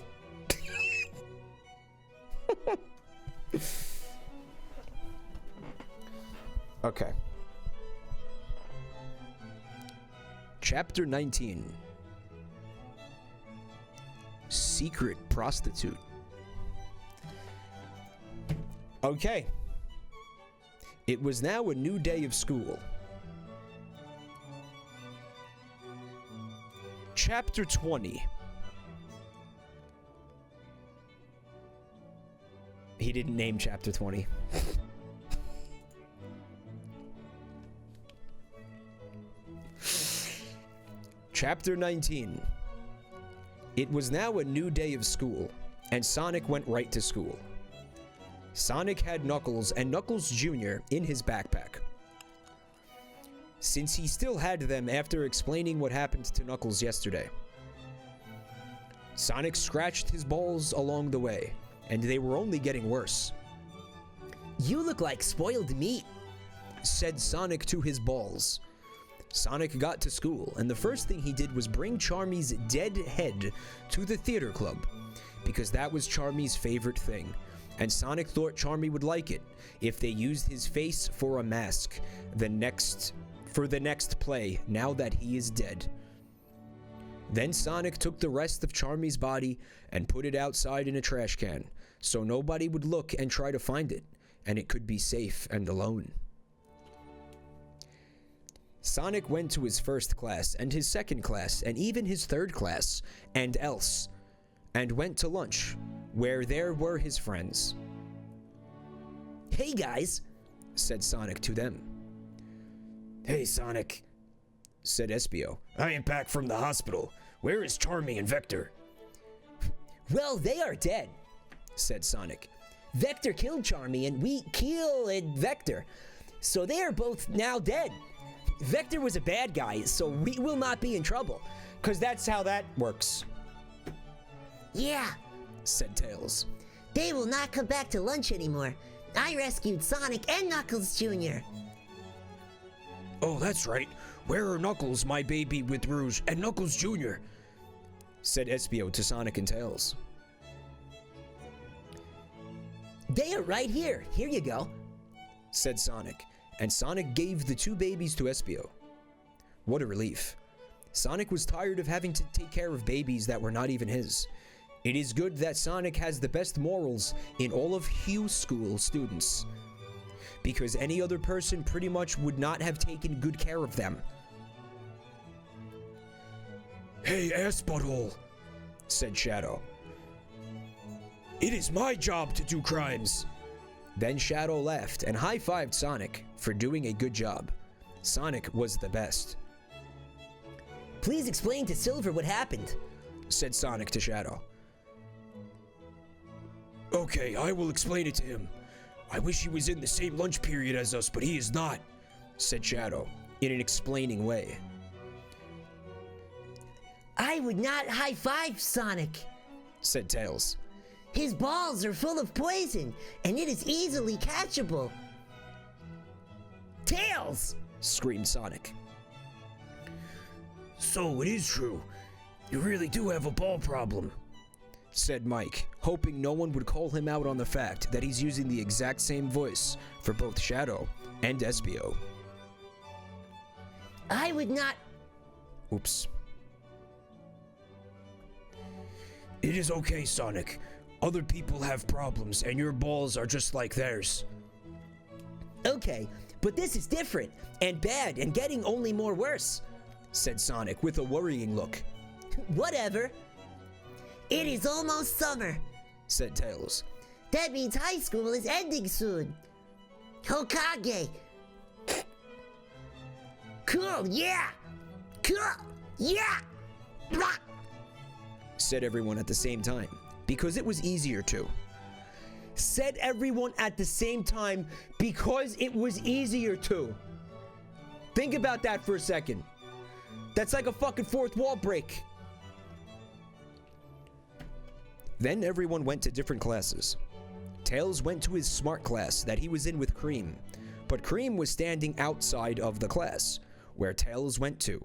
Okay. Chapter 19. Secret Prostitute. Okay. It was now a new day of school. Chapter 20. He didn't name Chapter 20. Chapter 19. It was now a new day of school, and Sonic went right to school. Sonic had Knuckles and Knuckles Jr. in his backpack. Since he still had them after explaining what happened to Knuckles yesterday. Sonic scratched his balls along the way, and they were only getting worse. You look like spoiled meat, said Sonic to his balls. Sonic got to school, and the first thing he did was bring Charmy's dead head to the theater club, because that was Charmy's favorite thing, and Sonic thought Charmy would like it if they used his face for a mask for the next play now that he is dead. Then Sonic took the rest of Charmy's body and put it outside in a trash can, so nobody would look and try to find it, and it could be safe and alone. Sonic went to his first class, and his second class, and even his third class, and else, and went to lunch, where there were his friends. Hey guys, said Sonic to them. Hey, Sonic, said Espio. I am back from the hospital. Where is Charmy and Vector? Well, they are dead, said Sonic. Vector killed Charmy and we killed Vector, so they are both now dead. Vector was a bad guy, so we will not be in trouble. Cause that's how that works, Yeah, said Tails. they will not come back to lunch anymore. I rescued Sonic and Knuckles Jr. Oh, that's right. Where are Knuckles, my baby with Rouge, and Knuckles Jr.? said Espio to Sonic and Tails. They are right here. Here you go, said Sonic, and Sonic gave the two babies to Espio. What a relief. Sonic was tired of having to take care of babies that were not even his. It is good that Sonic has the best morals in all of Hugh School students, because any other person pretty much would not have taken good care of them. Hey, ass butthole, said Shadow. it is my job to do crimes. Then Shadow laughed and high-fived Sonic for doing a good job. Sonic was the best. please explain to Silver what happened, said Sonic to Shadow. Okay, I will explain it to him. I wish he was in the same lunch period as us, but he is not, said Shadow in an explaining way. I would not high-five Sonic. Said Tails. His balls are full of poison, and it is easily catchable. Tails! Screamed Sonic. So it is true. You really do have a ball problem, said Mike, hoping no one would call him out on the fact that he's using the exact same voice for both Shadow and Espio. I would not... Oops. It is okay, Sonic. Other people have problems, and your balls are just like theirs. Okay, but this is different, and bad, and getting only more worse, said Sonic with a worrying look. Whatever. It is almost summer, said Tails. That means high school is ending soon. Hokage. Cool, yeah! Cool, yeah! Blah. Said everyone at the same time, because it was easier to. Said everyone at the same time because it was easier to. Think about that for a second. That's like a fucking fourth wall break. Then everyone went to different classes. Tails went to his smart class that he was in with Cream, but Cream was standing outside of the class, where Tails went to.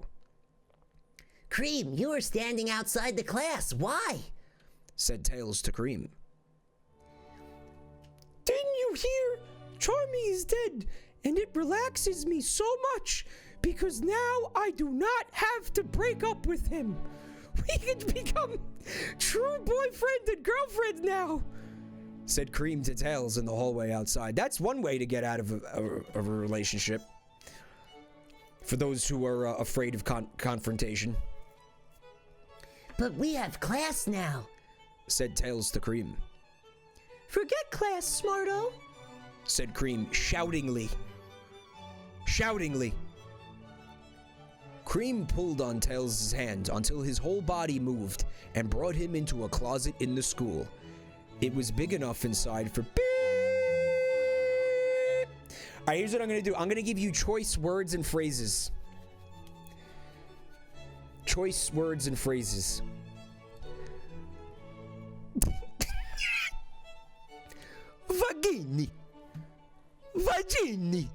Cream, you are standing outside the class. Why? Said Tails to Cream. Didn't you hear? Charmy is dead, and it relaxes me so much because now I do not have to break up with him. We can become true boyfriend and girlfriend now, said Cream to Tails in the hallway outside. That's one way to get out of a relationship. For those who are afraid of confrontation. But we have class now, said Tails to Cream. Forget class, smarto, said Cream shoutingly. Shoutingly. Cream pulled on Tails' hand until his whole body moved and brought him into a closet in the school. It was big enough inside for beep. Alright, here's what I'm gonna do. I'm gonna give you choice words and phrases. Choice words and phrases. Vagini. Vagini.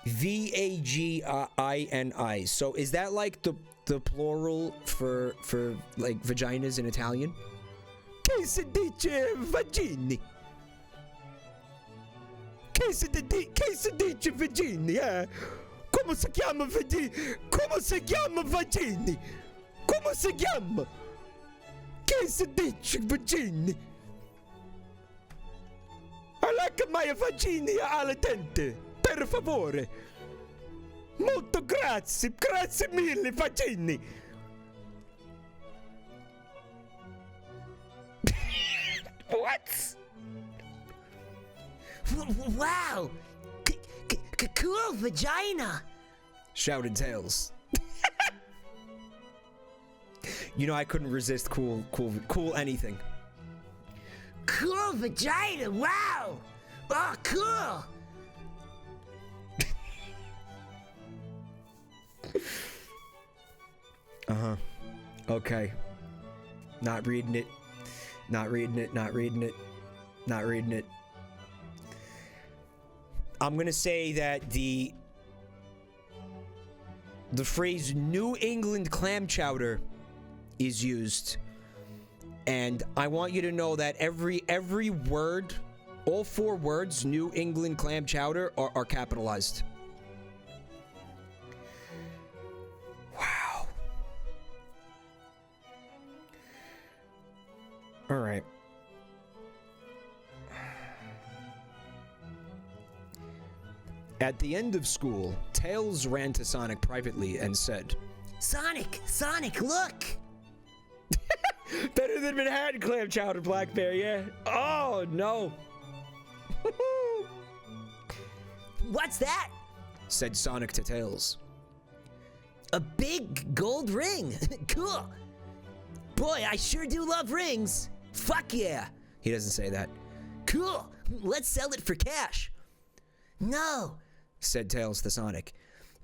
Vagini. So is that like the plural for like vaginas in Italian? Che si dice vagini? Che si dice vagini, eh? Come si chiama vagini? Come si chiama vagini? Come si chiama? Che si dice vagini? I like my vagini al dente, per favore. Molto grazie, grazie mille vagini. What? Wow! Cool vagina! Shouted Tails. You know, I couldn't resist cool anything. Cool vagina! Wow! Oh, cool! Uh-huh. Okay. Not reading it. Not reading it. Not reading it. Not reading it. I'm gonna say that the phrase New England clam chowder is used. And I want you to know that every word, all 4 words, New England clam chowder, are capitalized. Wow. All right. At the end of school, Tails ran to Sonic privately and said, Sonic, look! Better than Manhattan clam chowder, Black Bear, yeah? Oh, no. What's that? Said Sonic to Tails. A big gold ring. Cool. Boy, I sure do love rings. Fuck yeah. He doesn't say that. Cool. Let's sell it for cash. No, said Tails to Sonic.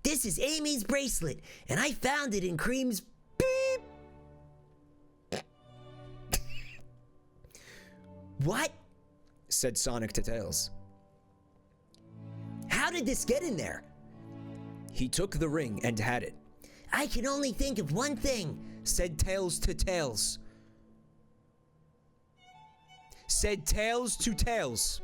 this is Amy's bracelet, and I found it in Cream's beep. What? Said Sonic to Tails. How did this get in there? He took the ring and had it. I can only think of one thing. Said Tails to Tails. Said Tails to Tails.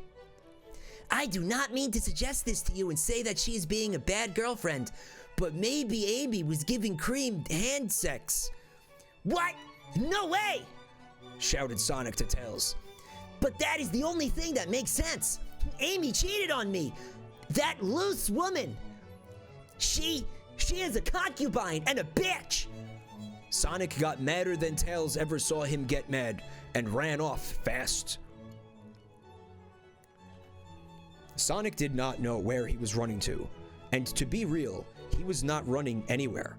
I do not mean to suggest this to you and say that she is being a bad girlfriend, but maybe Amy was giving Cream hand sex. What? No way! Shouted Sonic to Tails. But that is the only thing that makes sense. Amy cheated on me. That loose woman. She is a concubine and a bitch. Sonic got madder than Tails ever saw him get mad and ran off fast. Sonic did not know where he was running to, and to be real, he was not running anywhere.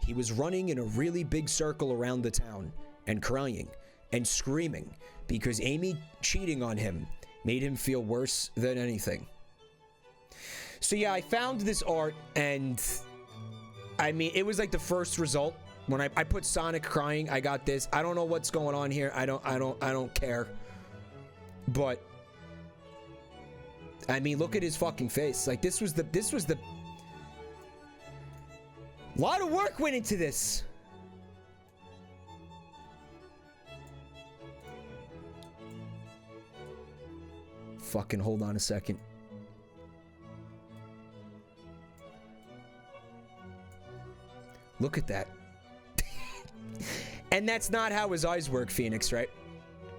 He was running in a really big circle around the town and crying and screaming because Amy cheating on him made him feel worse than anything. So yeah, I found this art, and I mean, it was like the first result. When I put Sonic crying, I got this. I don't know what's going on here. I don't care. But I mean, look at his fucking face. Like this was the lot of work went into this. Fucking hold on a second. Look at that. And that's not how his eyes work, Phoenix, right?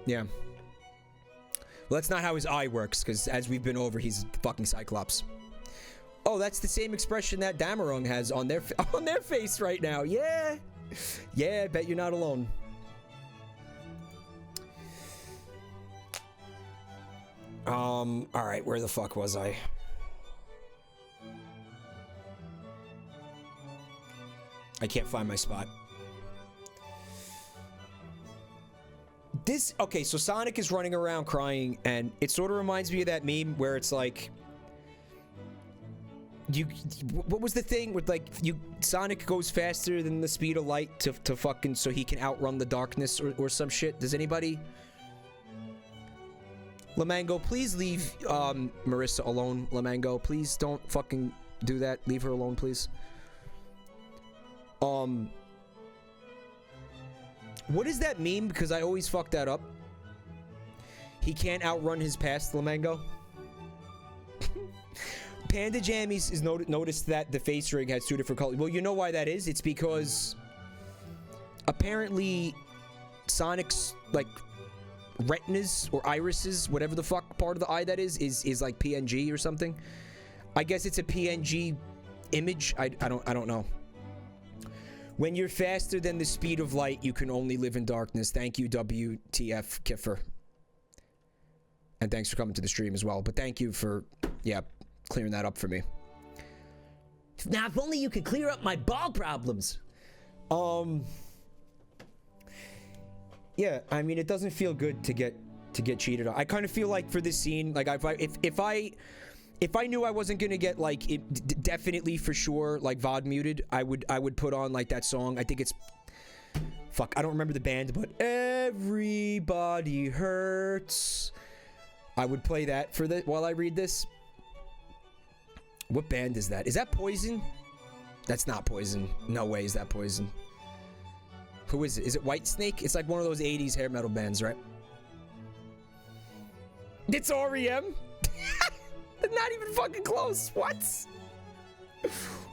Yeah. Well, that's not how his eye works, because as we've been over, he's fucking Cyclops. Oh, that's the same expression that Damarung has on their face right now. Yeah. Yeah, I bet you're not alone. All right, where the fuck was I? I can't find my spot. Okay, so Sonic is running around crying, and it sort of reminds me of that meme where it's like, what was the thing with like, Sonic goes faster than the speed of light to fucking, so he can outrun the darkness or some shit. Does anybody? Lamango, please leave Marissa alone. Lamango, please don't fucking do that. Leave her alone, please. What is that meme? Because I always fuck that up. He can't outrun his past, Lamango. Panda Jammies is noticed that the face rig has 2 different colors. Well, you know why that is? It's because apparently Sonic's like retinas or irises, whatever the fuck part of the eye that is like PNG or something. I guess it's a PNG image. I don't know. When you're faster than the speed of light, you can only live in darkness. Thank you, WTF Kiffer. And thanks for coming to the stream as well. But thank you for, yeah, clearing that up for me. Now, if only you could clear up my ball problems. Yeah, I mean, it doesn't feel good to get cheated on. I kind of feel like for this scene, like if I knew I wasn't gonna get like definitely for sure like VOD muted, I would put on like that song. I think it's fuck. I don't remember the band, but everybody hurts. I would play that for the while I read this. What band is that? Is that Poison? That's not Poison. No way is that Poison. Who is it? Is it Whitesnake? It's like one of those 80s hair metal bands, right? It's REM? Not even fucking close. What?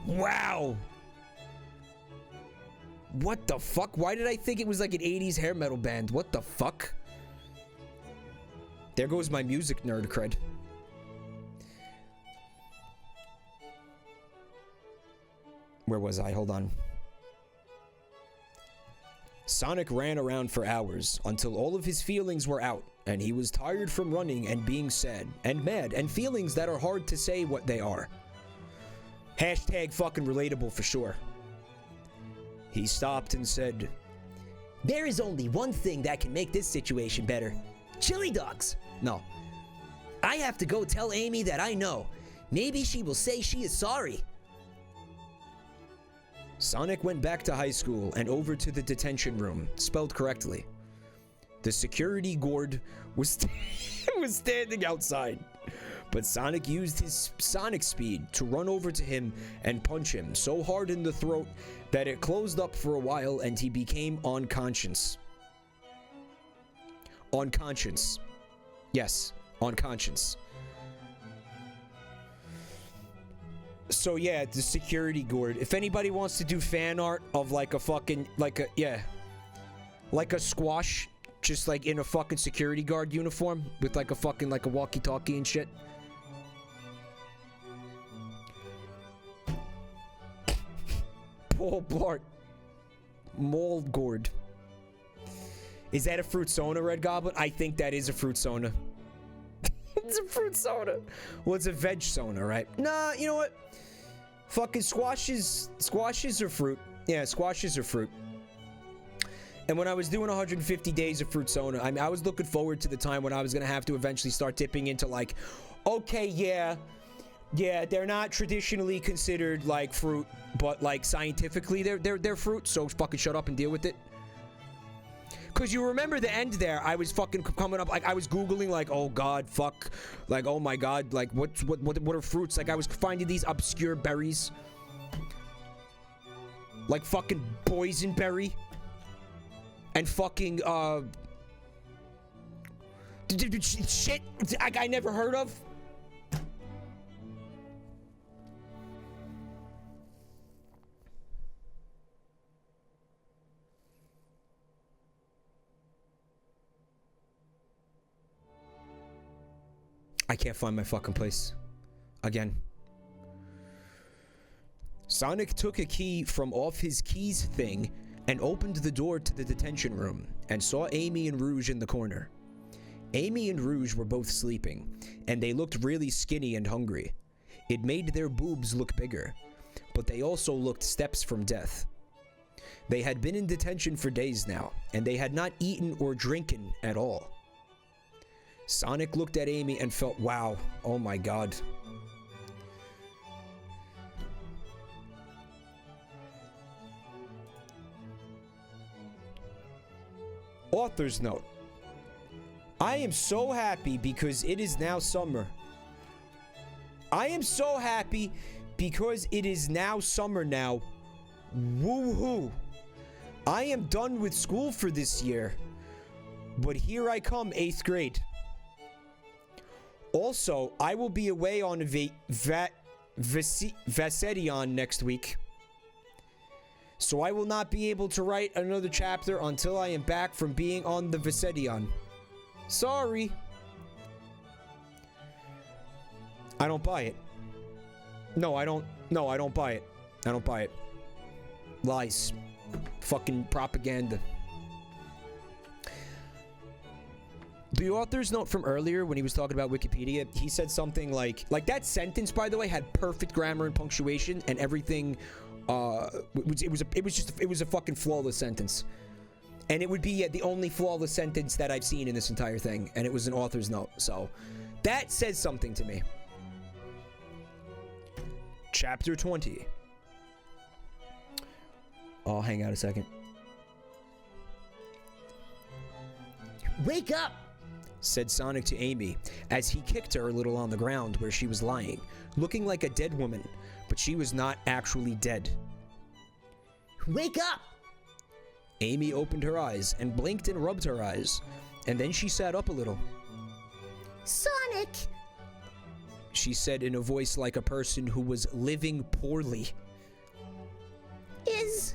Wow. What the fuck? Why did I think it was like an 80s hair metal band? What the fuck? There goes my music nerd cred. Where was I? Hold on. Sonic ran around for hours until all of his feelings were out, and he was tired from running and being sad and mad and feelings that are hard to say what they are. Hashtag fucking relatable for sure. He stopped and said, There is only one thing that can make this situation better. Chili dogs. No. I have to go tell Amy that I know. Maybe she will say she is sorry. Sonic went back to high school and over to the detention room, spelled correctly. The security guard was standing outside, but Sonic used his Sonic speed to run over to him and punch him so hard in the throat that it closed up for a while and he became unconscious. Unconscious. Yes, unconscious. So yeah, the security guard. If anybody wants to do fan art of like a fucking, like a squash, just like in a fucking security guard uniform with like a fucking, like a walkie-talkie and shit. Paul Blart. Mold gourd. Is that a fruit soda, Red Goblin? I think that is a fruit soda. It's a fruit soda. Well, it's a veg soda, right? Nah, you know what? Fucking squashes are fruit. Yeah, squashes are fruit. And when I was doing 150 days of fruit soda, I mean, I was looking forward to the time when I was gonna have to eventually start dipping into like, okay, yeah, they're not traditionally considered like fruit, but like scientifically they're fruit. So fucking shut up and deal with it. Cause you remember the end there, I was fucking coming up, like I was Googling like, oh god, fuck, like oh my god, like what are fruits? Like I was finding these obscure berries. Like fucking boysenberry. And fucking, shit I never heard of. I can't find my fucking place. Again. Sonic took a key from off his keys thing and opened the door to the detention room and saw Amy and Rouge in the corner. Amy and Rouge were both sleeping, and they looked really skinny and hungry. It made their boobs look bigger, but they also looked steps from death. They had been in detention for days now, and they had not eaten or drinking at all. Sonic looked at Amy and felt, wow, oh my god. Author's note. I am so happy because it is now summer. I am so happy because it is now summer now. Woohoo! I am done with school for this year. But here I come, 8th grade. Also, I will be away on Vasedion next week. So I will not be able to write another chapter until I am back from being on the Vasedion. Sorry. I don't buy it. No, I don't buy it. I don't buy it. Lies. Fucking propaganda. The author's note from earlier when he was talking about Wikipedia, he said something like that sentence, by the way, had perfect grammar and punctuation and everything. It was a fucking flawless sentence. And it would be the only flawless sentence that I've seen in this entire thing, and it was an author's note. So that says something to me. Chapter 20. Oh, hang out a second. Wake up! Said Sonic to Amy as he kicked her a little on the ground where she was lying, looking like a dead woman, but she was not actually dead. Wake up! Amy opened her eyes and blinked and rubbed her eyes, and then she sat up a little. Sonic! She said in a voice like a person who was living poorly. Is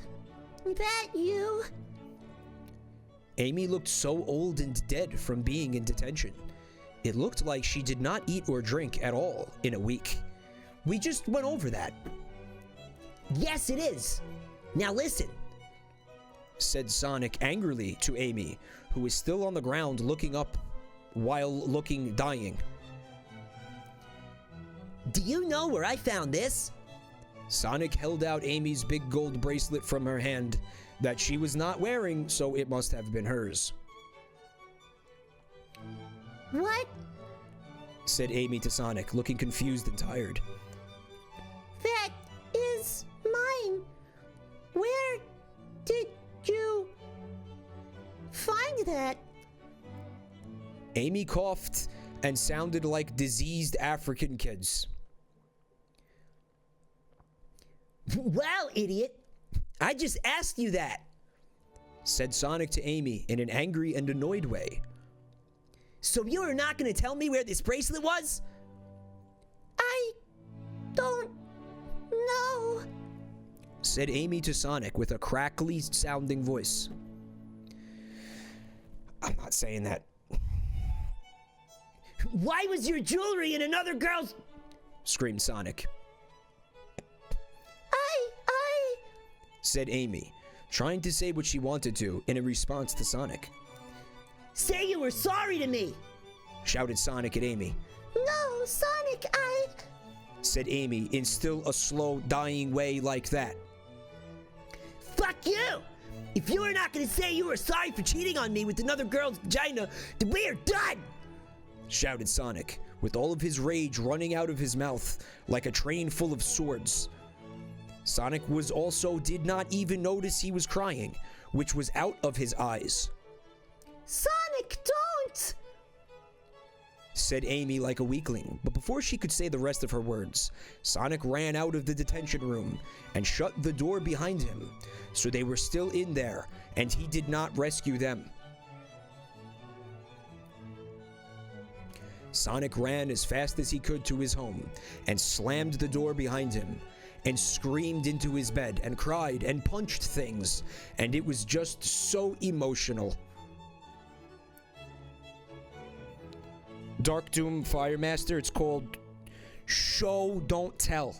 that you? Amy looked so old and dead from being in detention. It looked like she did not eat or drink at all in a week. We just went over that. Yes, it is. Now listen. Said Sonic angrily to Amy, who was still on the ground looking up while looking dying. Do you know where I found this? Sonic held out Amy's big gold bracelet from her hand that she was not wearing, so it must have been hers. What? Said Amy to Sonic, looking confused and tired. That is mine. Where did you find that? Amy coughed and sounded like diseased African kids. Well, idiot, I just asked you that, said Sonic to Amy in an angry and annoyed way. So you are not going to tell me where this bracelet was? I don't know, said Amy to Sonic with a crackly sounding voice. I'm not saying that. Why was your jewelry in another girl's... Screamed Sonic. I... Said Amy, trying to say what she wanted to in a response to Sonic. Say you were sorry to me! Shouted Sonic at Amy. No, Sonic, I... Said Amy in still a slow, dying way like that. Fuck you! If you are not gonna say you were sorry for cheating on me with another girl's vagina, then we are done! Shouted Sonic, with all of his rage running out of his mouth like a train full of swords. Sonic did not even notice he was crying, which was out of his eyes. Sonic, don't! Said Amy like a weakling, but before she could say the rest of her words, Sonic ran out of the detention room and shut the door behind him, so they were still in there, and he did not rescue them. Sonic ran as fast as he could to his home and slammed the door behind him and screamed into his bed and cried and punched things, and it was just so emotional. Dark Doom Firemaster, it's called Show Don't Tell.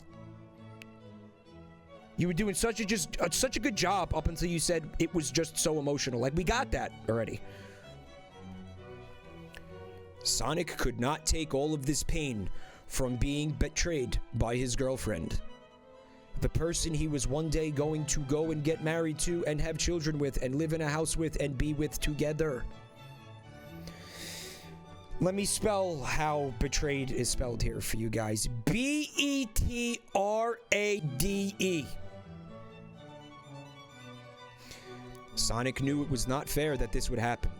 You were doing such a good job up until you said it was just so emotional. Like, we got that already. Sonic could not take all of this pain from being betrayed by his girlfriend. The person he was one day going to go and get married to and have children with and live in a house with and be with together. Let me spell how betrayed is spelled here for you guys. B-E-T-R-A-D-E. Sonic knew it was not fair that this would happen,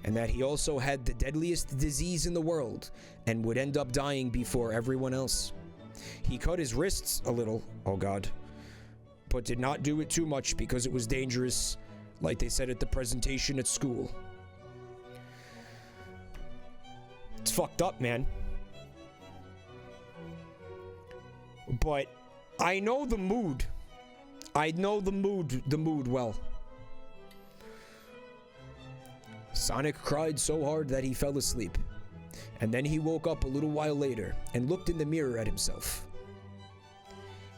and that he also had the deadliest disease in the world and would end up dying before everyone else. He cut his wrists a little, oh god, but did not do it too much because it was dangerous, like they said at the presentation at school. It's fucked up, man. But I know the mood. I know the mood well. Sonic cried so hard that he fell asleep. And then he woke up a little while later and looked in the mirror at himself.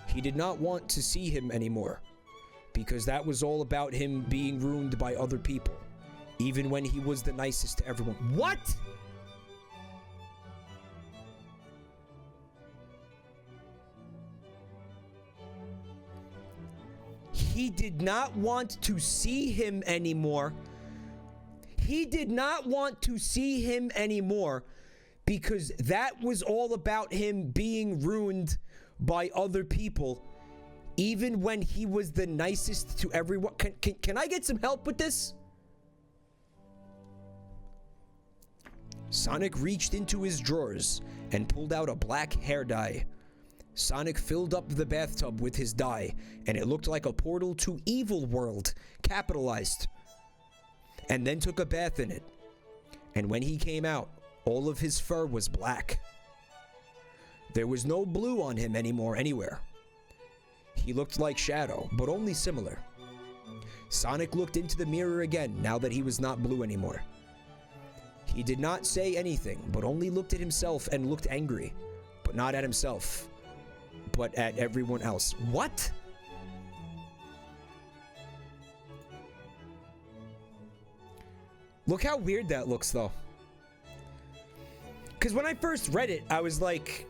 He did not want to see him anymore, because that was all about him being ruined by other people, even when he was the nicest to everyone. What? He did not want to see him anymore. He did not want to see him anymore because that was all about him being ruined by other people, even when he was the nicest to everyone. Can I get some help with this? Sonic reached into his drawers and pulled out a black hair dye. Sonic filled up the bathtub with his dye, and it looked like a portal to Evil World, capitalized. And then took a bath in it. And when he came out, all of his fur was black. There was no blue on him anymore anywhere. He looked like Shadow, but only similar. Sonic looked into the mirror again now that he was not blue anymore. He did not say anything, but only looked at himself and looked angry, but not at himself, but at everyone else. What? Look how weird that looks, though. Because when I first read it, I was like,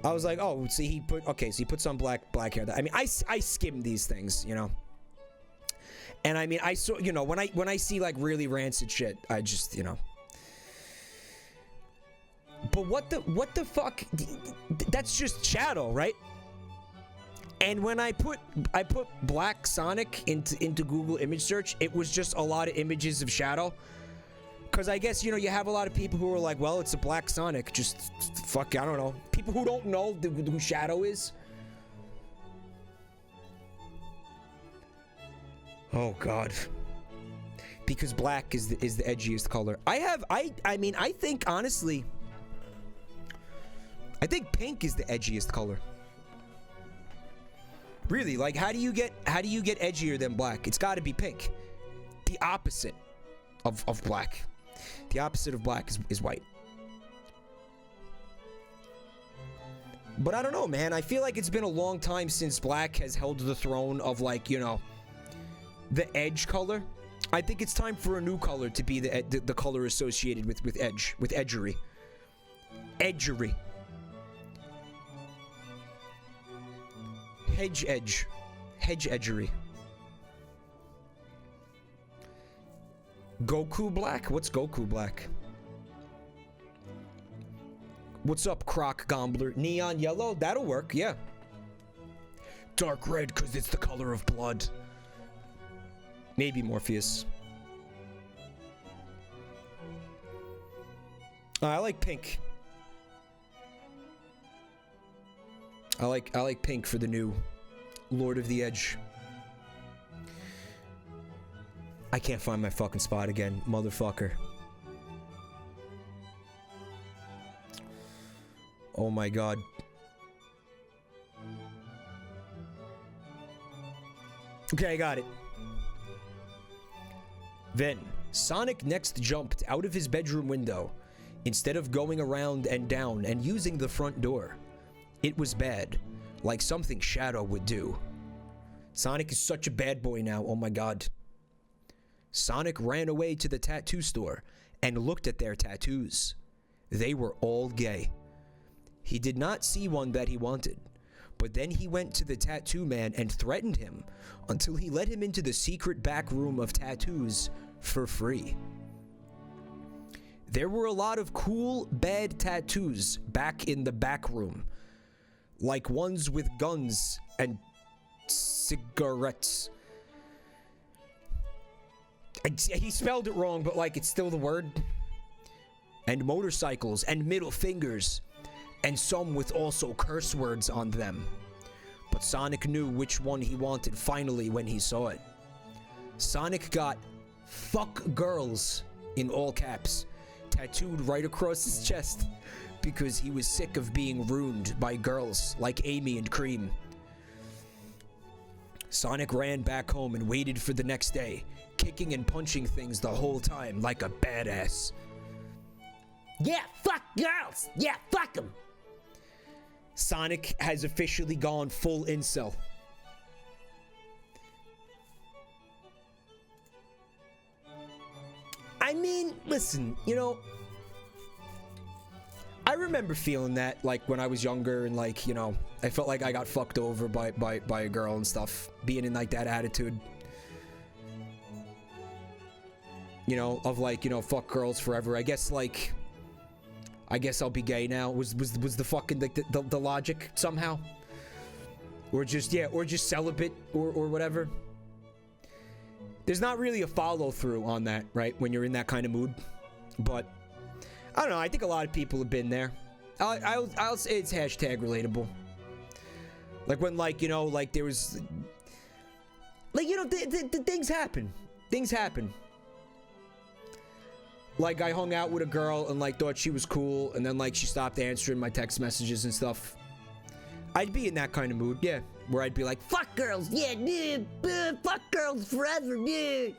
oh, see, he put some black hair. I mean, I skimmed these things, you know. And I mean, I saw, you know, when I see like really rancid shit, I just, you know. But what the fuck? That's just Shadow, right? And when I put Black Sonic into Google image search, it was just a lot of images of Shadow. Because I guess, you know, you have a lot of people who are like, well, it's a Black Sonic. Just, fuck, I don't know. People who don't know who Shadow is. Oh, God. Because black is the edgiest color. I mean, I think, honestly, I think pink is the edgiest color. Really, like, how do you get edgier than black? It's got to be pink. The opposite of black. The opposite of black is white. But I don't know, man. I feel like it's been a long time since black has held the throne of, like, you know, the edge color. I think it's time for a new color to be the color associated with edgery. Edgery. Hedge edgery. Goku black? What's Goku black? What's up, Croc Gombler? Neon yellow? That'll work, yeah. Dark red, because it's the color of blood. Maybe Morpheus. I like pink. I like pink for the new Lord of the Edge. I can't find my fucking spot again, motherfucker. Oh my god. Okay, I got it. Then, Sonic next jumped out of his bedroom window, instead of going around and down and using the front door. It was bad, like something Shadow would do. Sonic is such a bad boy now, oh my god. Sonic ran away to the tattoo store and looked at their tattoos. They were all gay. He did not see one that he wanted, But then he went to the tattoo man and threatened him until he let him into the secret back room of tattoos for free. There were a lot of cool, bad tattoos back in the back room, like ones with guns and cigarettes. He spelled it wrong, but like it's still the word. And motorcycles and middle fingers, and some with also curse words on them. But Sonic knew which one he wanted finally when he saw it. Sonic got "fuck girls" in all caps tattooed right across his chest because he was sick of being ruined by girls like Amy and Cream. Sonic ran back home and waited for the next day, kicking and punching things the whole time like a badass. Yeah, fuck girls. Yeah, fuck them. Sonic has officially gone full incel. I mean, listen, you know, I remember feeling that, like, when I was younger and, like, you know, I felt like I got fucked over by a girl and stuff, being in, like, that attitude. You know, of, like, you know, fuck girls forever. I guess, like, I guess I'll be gay now, was the fucking, like, the logic somehow? Or just, yeah, or just celibate, or whatever. There's not really a follow-through on that, right, when you're in that kind of mood. But, I don't know, I think a lot of people have been there. I'll say it's hashtag relatable. Like, when, like, you know, like, there was... Like, you know, the things happen. Things happen. Like, I hung out with a girl and, like, thought she was cool, and then, like, she stopped answering my text messages and stuff. I'd be in that kind of mood, yeah. Where I'd be like, fuck girls, yeah, dude. Fuck girls forever, dude.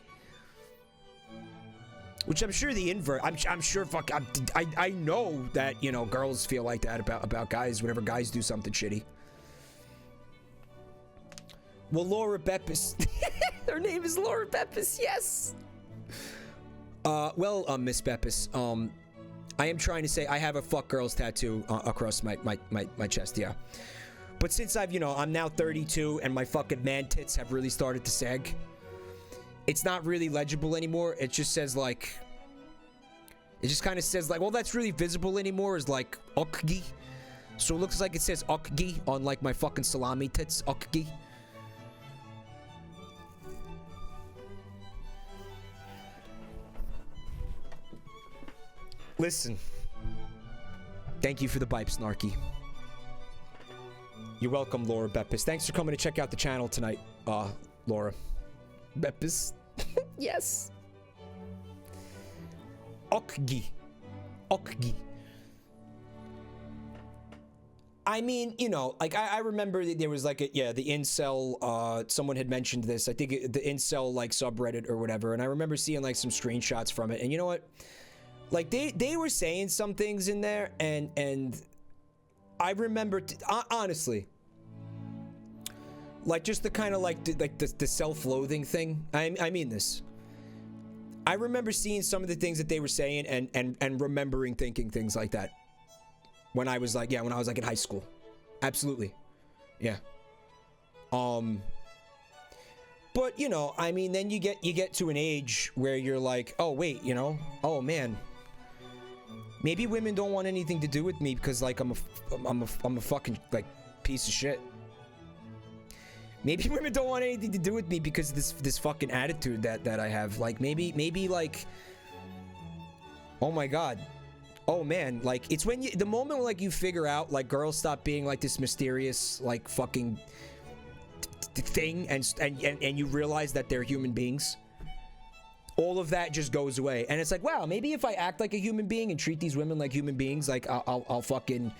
Which I'm sure the invert, I'm sure, fuck, I know that, you know, girls feel like that about guys whenever guys do something shitty. Well, Laura Beppis. Her name is Laura Beppis, yes. Well, Miss Beppis, I am trying to say I have a fuck girls tattoo across my chest, yeah. But since I'm now 32 and my fucking man tits have really started to sag, it's not really legible anymore. It just says, like, it just kind of says, like, well, that's really visible anymore is, like, ukgi. So it looks like it says ukgi on, like, my fucking salami tits, ukgi. Listen. Thank you for the bipe, Snarky. You're welcome, Laura Beppis. Thanks for coming to check out the channel tonight, Laura Beppis. Yes. Okgi. Okgi. I mean, you know, like, I remember there was, like, the incel, someone had mentioned this. I think the incel, like, subreddit or whatever. And I remember seeing, like, some screenshots from it. And you know what? Like, they were saying some things in there, and I remember, honestly, like, just the kind of, like, the self-loathing thing. I mean this. I remember seeing some of the things that they were saying and remembering thinking things like that. When I was, like, when I was, like, in high school. Absolutely. Yeah. But, you know, I mean, then you get to an age where you're like, oh, wait, you know? Oh, man. Maybe women don't want anything to do with me because, like, I'm a fucking, like, piece of shit. Maybe women don't want anything to do with me because of this fucking attitude that I have. Like, maybe like, oh my god, oh man, like, it's when the moment when, like, you figure out, like, girls stop being like this mysterious, like, fucking thing, and you realize that they're human beings. All of that just goes away, and it's like, wow, maybe if I act like a human being and treat these women like human beings, like, I'll fucking,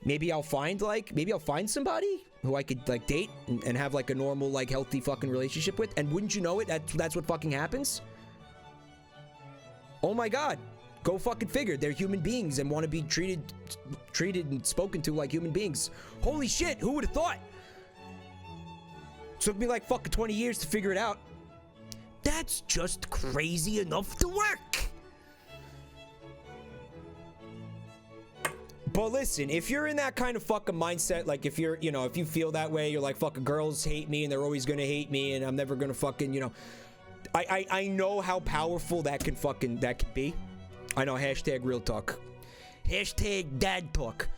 maybe I'll find somebody who I could, like, date and have, like, a normal, like, healthy fucking relationship with. And wouldn't you know it, that's what fucking happens? Oh my god, go fucking figure. They're human beings and want to be treated and spoken to like human beings. Holy shit, who would have thought? Took me like fucking 20 years to figure it out. That's just crazy enough to work. But listen, if you're in that kind of fucking mindset, like if you're, you know, if you feel that way, you're like, fucking girls hate me and they're always gonna hate me and I'm never gonna fucking, you know, I know how powerful that can be. I know, hashtag real talk. Hashtag dad talk.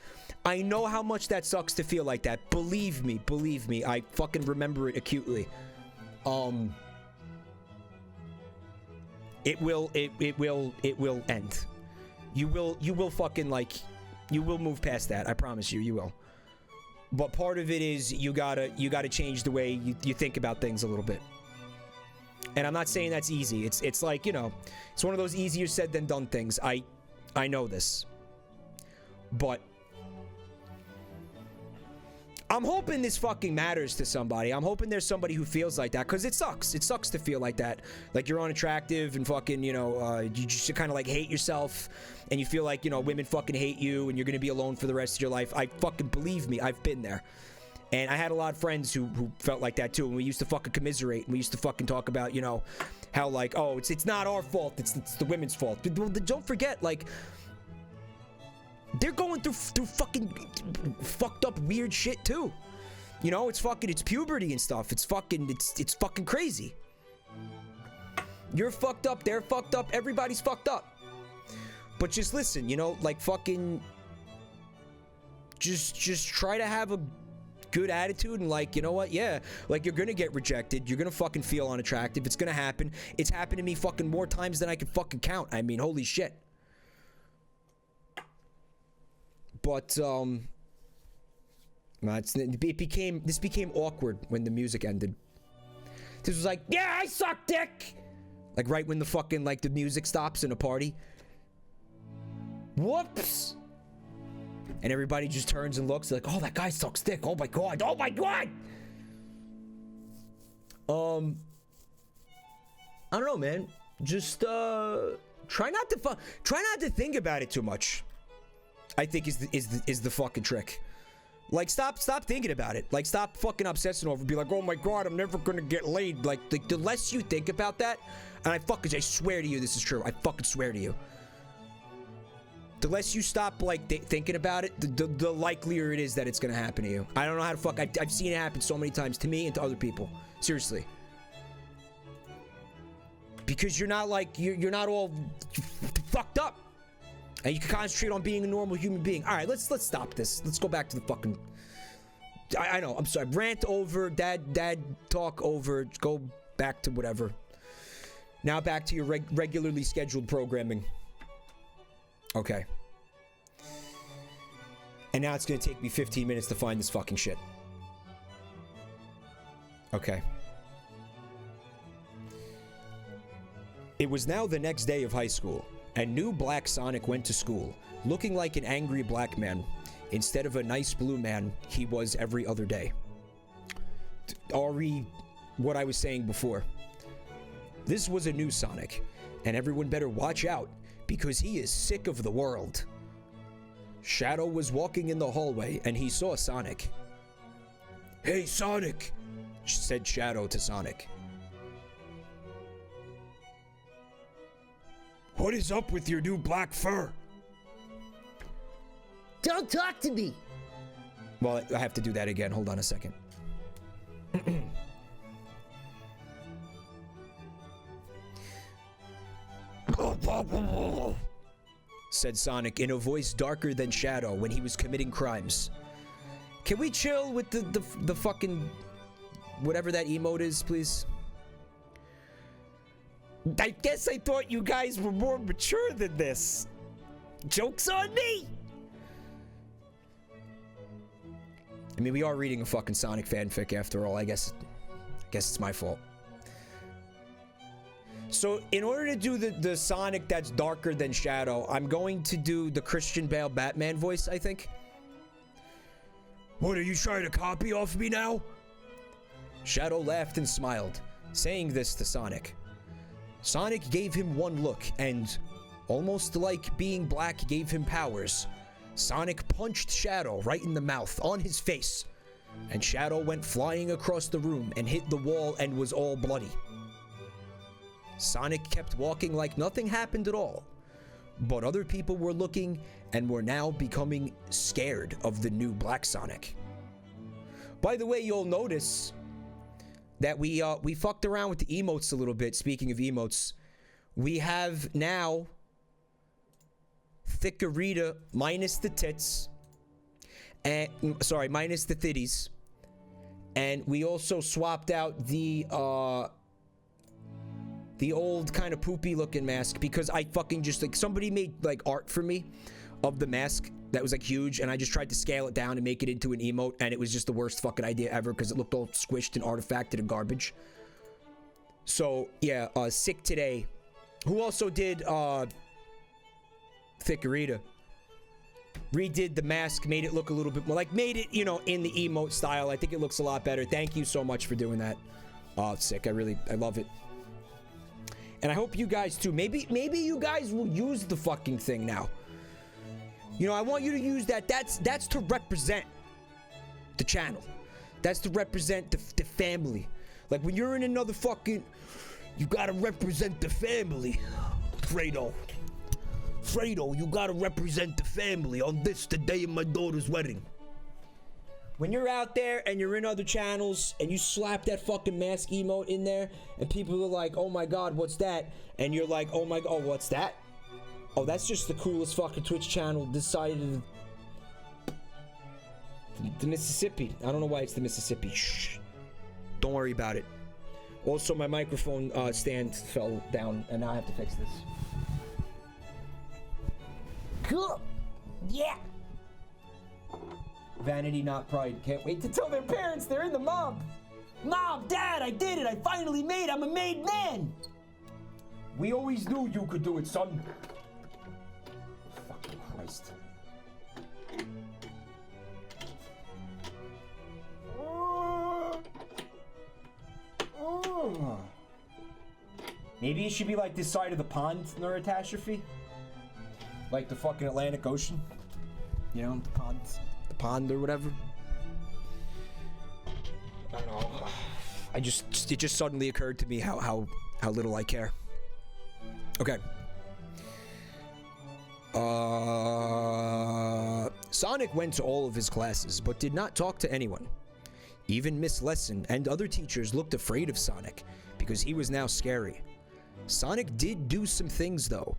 I know how much that sucks to feel like that. Believe me, I fucking remember it acutely. It will end. You will fucking, like, you will move past that. I promise you, you will. But part of it is you gotta change the way you think about things a little bit. And I'm not saying that's easy. It's like, you know, it's one of those easier said than done things. I know this. But I'm hoping this fucking matters to somebody. I'm hoping there's somebody who feels like that, because it sucks. It sucks to feel like that. Like you're unattractive and fucking, you know, you just kind of like hate yourself and you feel like, you know, women fucking hate you and you're gonna be alone for the rest of your life. I fucking, believe me, I've been there. And I had a lot of friends who felt like that too, and we used to fucking commiserate, and we used to fucking talk about, you know, how like, oh, it's not our fault, it's the women's fault. But don't forget, like, they're going through fucking fucked up weird shit too. You know, it's puberty and stuff. It's fucking crazy. You're fucked up, they're fucked up, everybody's fucked up. But just listen, you know, like fucking just try to have a good attitude and, like, you know what, yeah, like, you're gonna get rejected, you're gonna fucking feel unattractive, it's gonna happen. It's happened to me fucking more times than I can fucking count. I mean, holy shit. But this became awkward when the music ended. This was like, yeah, I suck dick, like right when the fucking, like, the music stops in a party. Whoops. And everybody just turns and looks like, oh, that guy sucks dick. Oh my god. Oh my god. I don't know, man. Just try not to think about it too much. I think is the fucking trick. Like, stop thinking about it. Like, stop fucking obsessing over it. Be like, oh my god, I'm never gonna get laid. Like, the less you think about that, and I swear to you this is true. I fucking swear to you. The less you stop, like, thinking about it, the likelier it is that it's gonna happen to you. I don't know how to fuck. I've seen it happen so many times to me and to other people. Seriously. Because you're not, like, you're not all fucked up. And you can concentrate on being a normal human being. All right, let's stop this. Let's go back to the fucking... I know, I'm sorry. Rant over, dad talk over. Go back to whatever. Now back to your regularly scheduled programming. Okay. And now it's gonna take me 15 minutes to find this fucking shit. Okay. It was now the next day of high school, and new Black Sonic went to school, looking like an angry black man. Instead of a nice blue man, he was every other day. What I was saying before. This was a new Sonic, and everyone better watch out, because he is sick of the world. Shadow was walking in the hallway and he saw Sonic. Hey, Sonic, said Shadow to Sonic. What is up with your new black fur? Don't talk to me! Well, I have to do that again. Hold on a second. Said Sonic in a voice darker than Shadow when he was committing crimes. Can we chill with the fucking whatever that emote is, please? I guess I thought you guys were more mature than this. Joke's on me! I mean, we are reading a fucking Sonic fanfic after all. I guess it's my fault. So, in order to do the Sonic that's darker than Shadow, I'm going to do the Christian Bale Batman voice, I think. What, are you trying to copy off me now? Shadow laughed and smiled, saying this to Sonic. Sonic gave him one look, and, almost like being black gave him powers, Sonic punched Shadow right in the mouth, on his face, and Shadow went flying across the room and hit the wall and was all bloody. Sonic kept walking like nothing happened at all, but other people were looking and were now becoming scared of the new Black Sonic. By the way, you'll notice that we fucked around with the emotes a little bit. Speaking of emotes, we have now Thickerita minus the tits, and minus the thitties, and we also swapped out the old kind of poopy looking mask because I fucking just like somebody made like art for me of the mask that was like huge, and I just tried to scale it down and make it into an emote, and it was just the worst fucking idea ever because it looked all squished and artifacted and garbage. So yeah, Sick Today, who also did Thickerita, redid the mask, made it look a little bit more like, made it, you know, in the emote style. I think it looks a lot better. Thank you so much for doing that. Sick. I love it. And I hope you guys too. Maybe you guys will use the fucking thing now. You know, I want you to use that. That's to represent the channel. That's to represent the family. Like when you're in another fucking, you gotta represent the family. Fredo, you gotta represent the family on this, the day of my daughter's wedding. When you're out there and you're in other channels and you slap that fucking mask emote in there and people are like, oh my god, what's that? And you're like, oh my god, what's that? Oh, that's just the coolest fucking Twitch channel this side of the Mississippi. I don't know why it's the Mississippi. Shh. Don't worry about it. Also, my microphone stand fell down and now I have to fix this. Cool. Yeah. Vanity, not pride. Can't wait to tell their parents they're in the mob. Mom, Dad, I did it. I finally I'm a made man. We always knew you could do it, son. Fucking Christ. Maybe it should be like this side of the pond, neurotastrophe. Like the fucking Atlantic Ocean. You know, the pond or whatever. I don't know. It just suddenly occurred to me how little I care. Okay. Sonic went to all of his classes, but did not talk to anyone. Even Miss Lesson and other teachers looked afraid of Sonic, because he was now scary. Sonic did do some things though,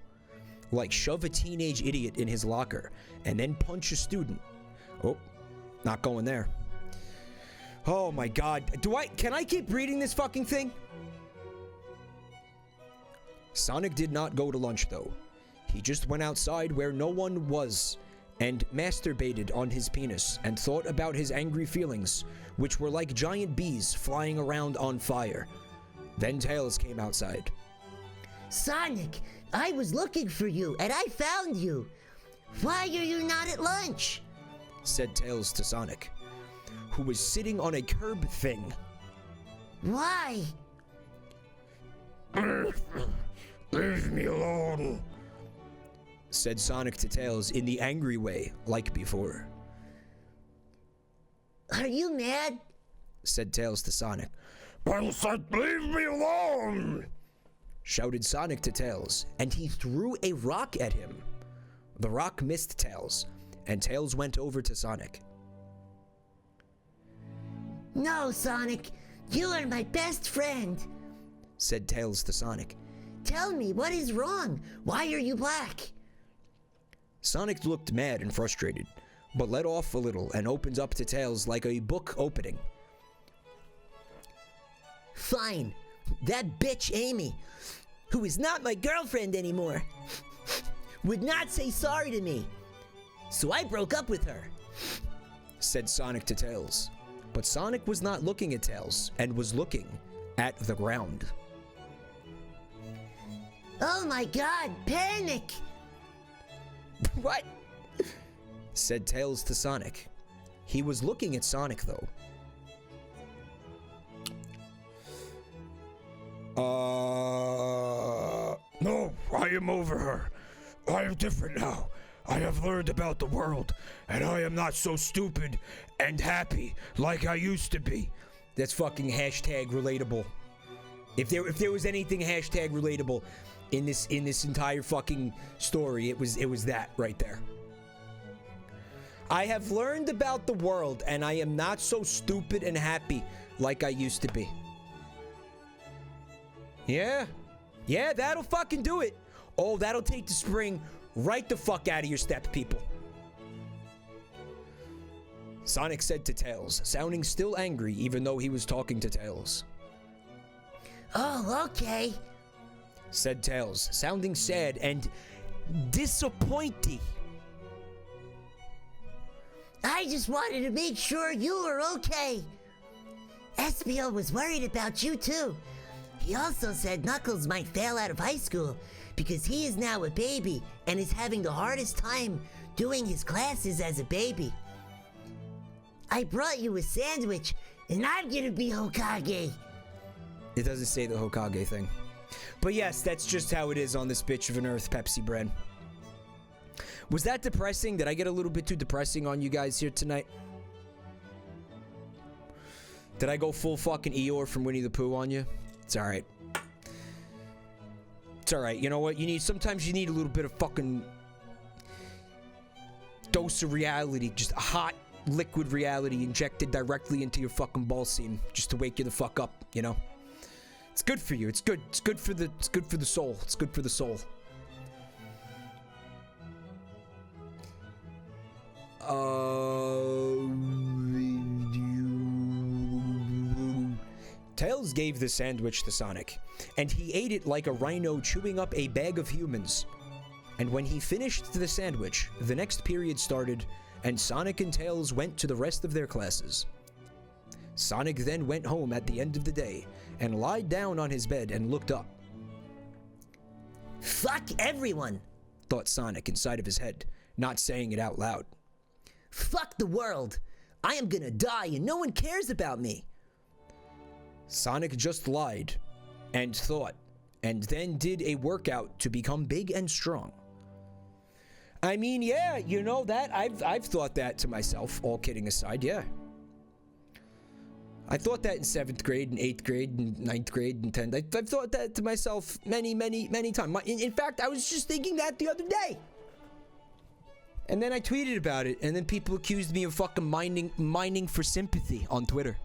like shove a teenage idiot in his locker, and then punch a student. Oh, not going there. Oh my god, can I keep reading this fucking thing? Sonic did not go to lunch though. He just went outside where no one was and masturbated on his penis and thought about his angry feelings, which were like giant bees flying around on fire. Then Tails came outside. Sonic, I was looking for you and I found you. Why are you not at lunch? Said Tails to Sonic, who was sitting on a curb thing. Why? Leave me alone, said Sonic to Tails in the angry way, like before. Are you mad? Said Tails to Sonic. I said leave me alone, shouted Sonic to Tails, and he threw a rock at him. The rock missed Tails, and Tails went over to Sonic. No, Sonic, you are my best friend, said Tails to Sonic. Tell me, what is wrong? Why are you black? Sonic looked mad and frustrated, but let off a little and opened up to Tails like a book opening. Fine. That bitch Amy, who is not my girlfriend anymore, would not say sorry to me. So I broke up with her, said Sonic to Tails. But Sonic was not looking at Tails and was looking at the ground. Oh my god, panic! What? Said Tails to Sonic. He was looking at Sonic though. No, I am over her. I am different now. I have learned about the world, and I am not so stupid and happy like I used to be. That's fucking hashtag relatable. If there was anything hashtag relatable, in this entire fucking story. It was that right there. I have learned about the world, and I am not so stupid and happy like I used to be. Yeah, that'll fucking do it. Oh, that'll take the spring right the fuck out of your step, people. Sonic said to Tails, sounding still angry even though he was talking to Tails. Oh, okay. Said Tails, sounding sad and disappointed. I just wanted to make sure you were okay. Espio was worried about you too. He also said Knuckles might fail out of high school because he is now a baby and is having the hardest time doing his classes as a baby. I brought you a sandwich and I'm gonna be Hokage. It doesn't say the Hokage thing. But yes, that's just how it is on this bitch of an Earth Pepsi brand. Was that depressing? Did I get a little bit too depressing on you guys here tonight? Did I go full fucking Eeyore from Winnie the Pooh on you? It's alright. It's alright. You know what? Sometimes you need a little bit of fucking dose of reality. Just a hot liquid reality injected directly into your fucking ball seam just to wake you the fuck up, you know? It's good for you. It's good. It's good for the soul. It's good for the soul. Tails gave the sandwich to Sonic, and he ate it like a rhino chewing up a bag of humans. And when he finished the sandwich, the next period started, and Sonic and Tails went to the rest of their classes. Sonic then went home at the end of the day, and lied down on his bed and looked up. Fuck everyone, Thought Sonic inside of his head, not saying it out loud. Fuck the world. I am gonna die and no one cares about me. Sonic just lied and thought, and then did a workout to become big and strong. I mean, yeah, you know that I've thought that to myself, all kidding aside, yeah. I thought that in 7th grade and 8th grade and 9th grade and 10th. I've thought that to myself many times. In fact, I was just thinking that the other day. And then I tweeted about it, and then people accused me of fucking mining for sympathy on Twitter.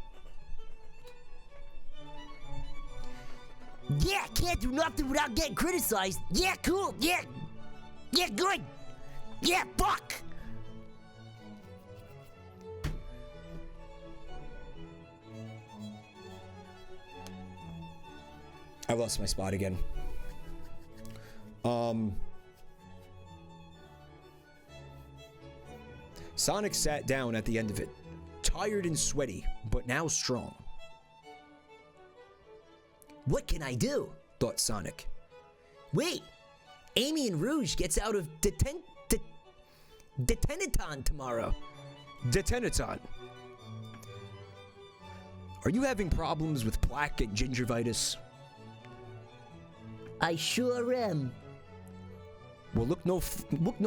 Yeah, can't do nothing without getting criticized. Yeah, cool. Yeah, good. Yeah, fuck. I lost my spot again. Sonic sat down at the end of it, tired and sweaty, but now strong. What can I do? Thought Sonic. Wait, Amy and Rouge gets out of Detenaton tomorrow. Detenaton. Are you having problems with plaque and gingivitis? I sure am. Well, look no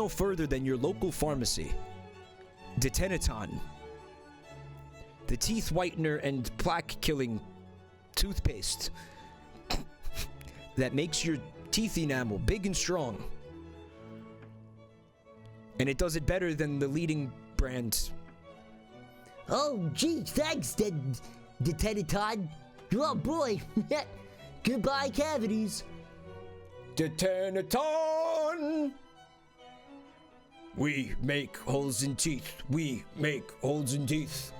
further than your local pharmacy. Detenaton. The teeth whitener and plaque-killing toothpaste that makes your teeth enamel big and strong. And it does it better than the leading brand. Oh, gee, thanks, Detenaton. Oh, boy. Goodbye, cavities. Detenaton! We make holes in teeth. We make holes in teeth.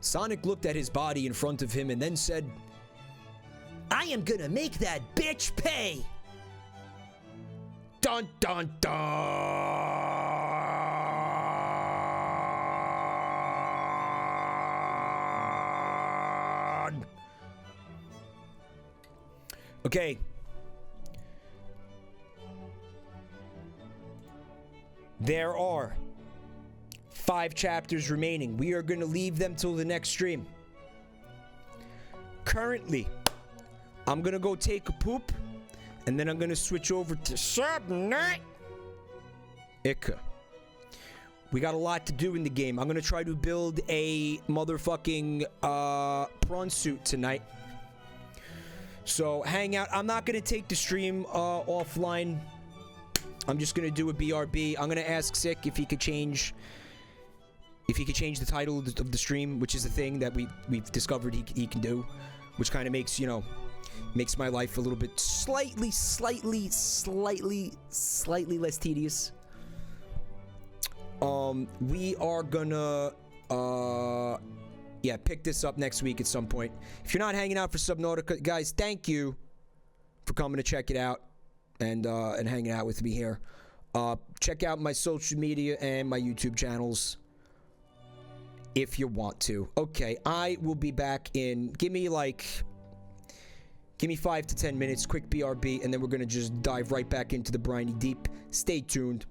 Sonic looked at his body in front of him and then said, I am gonna make that bitch pay. Dun dun dun! Okay. There are 5 chapters remaining. We are going to leave them till the next stream. Currently, I'm going to go take a poop, and then I'm going to switch over to Subnight. Ika. We got a lot to do in the game. I'm going to try to build a motherfucking prawn suit tonight. So hang out. I'm not gonna take the stream offline. I'm just gonna do a BRB. I'm gonna ask Sick if he could change the title of the stream, which is a thing that we've discovered he can do, which kind of makes, you know, makes my life a little bit slightly less tedious. We are gonna yeah, pick this up next week at some point. If you're not hanging out for Subnautica, guys, thank you for coming to check it out and hanging out with me here. Check out my social media and my YouTube channels if you want to. Okay, I will be back in, give me 5 to 10 minutes, quick BRB, and then we're gonna just dive right back into the briny deep. Stay tuned.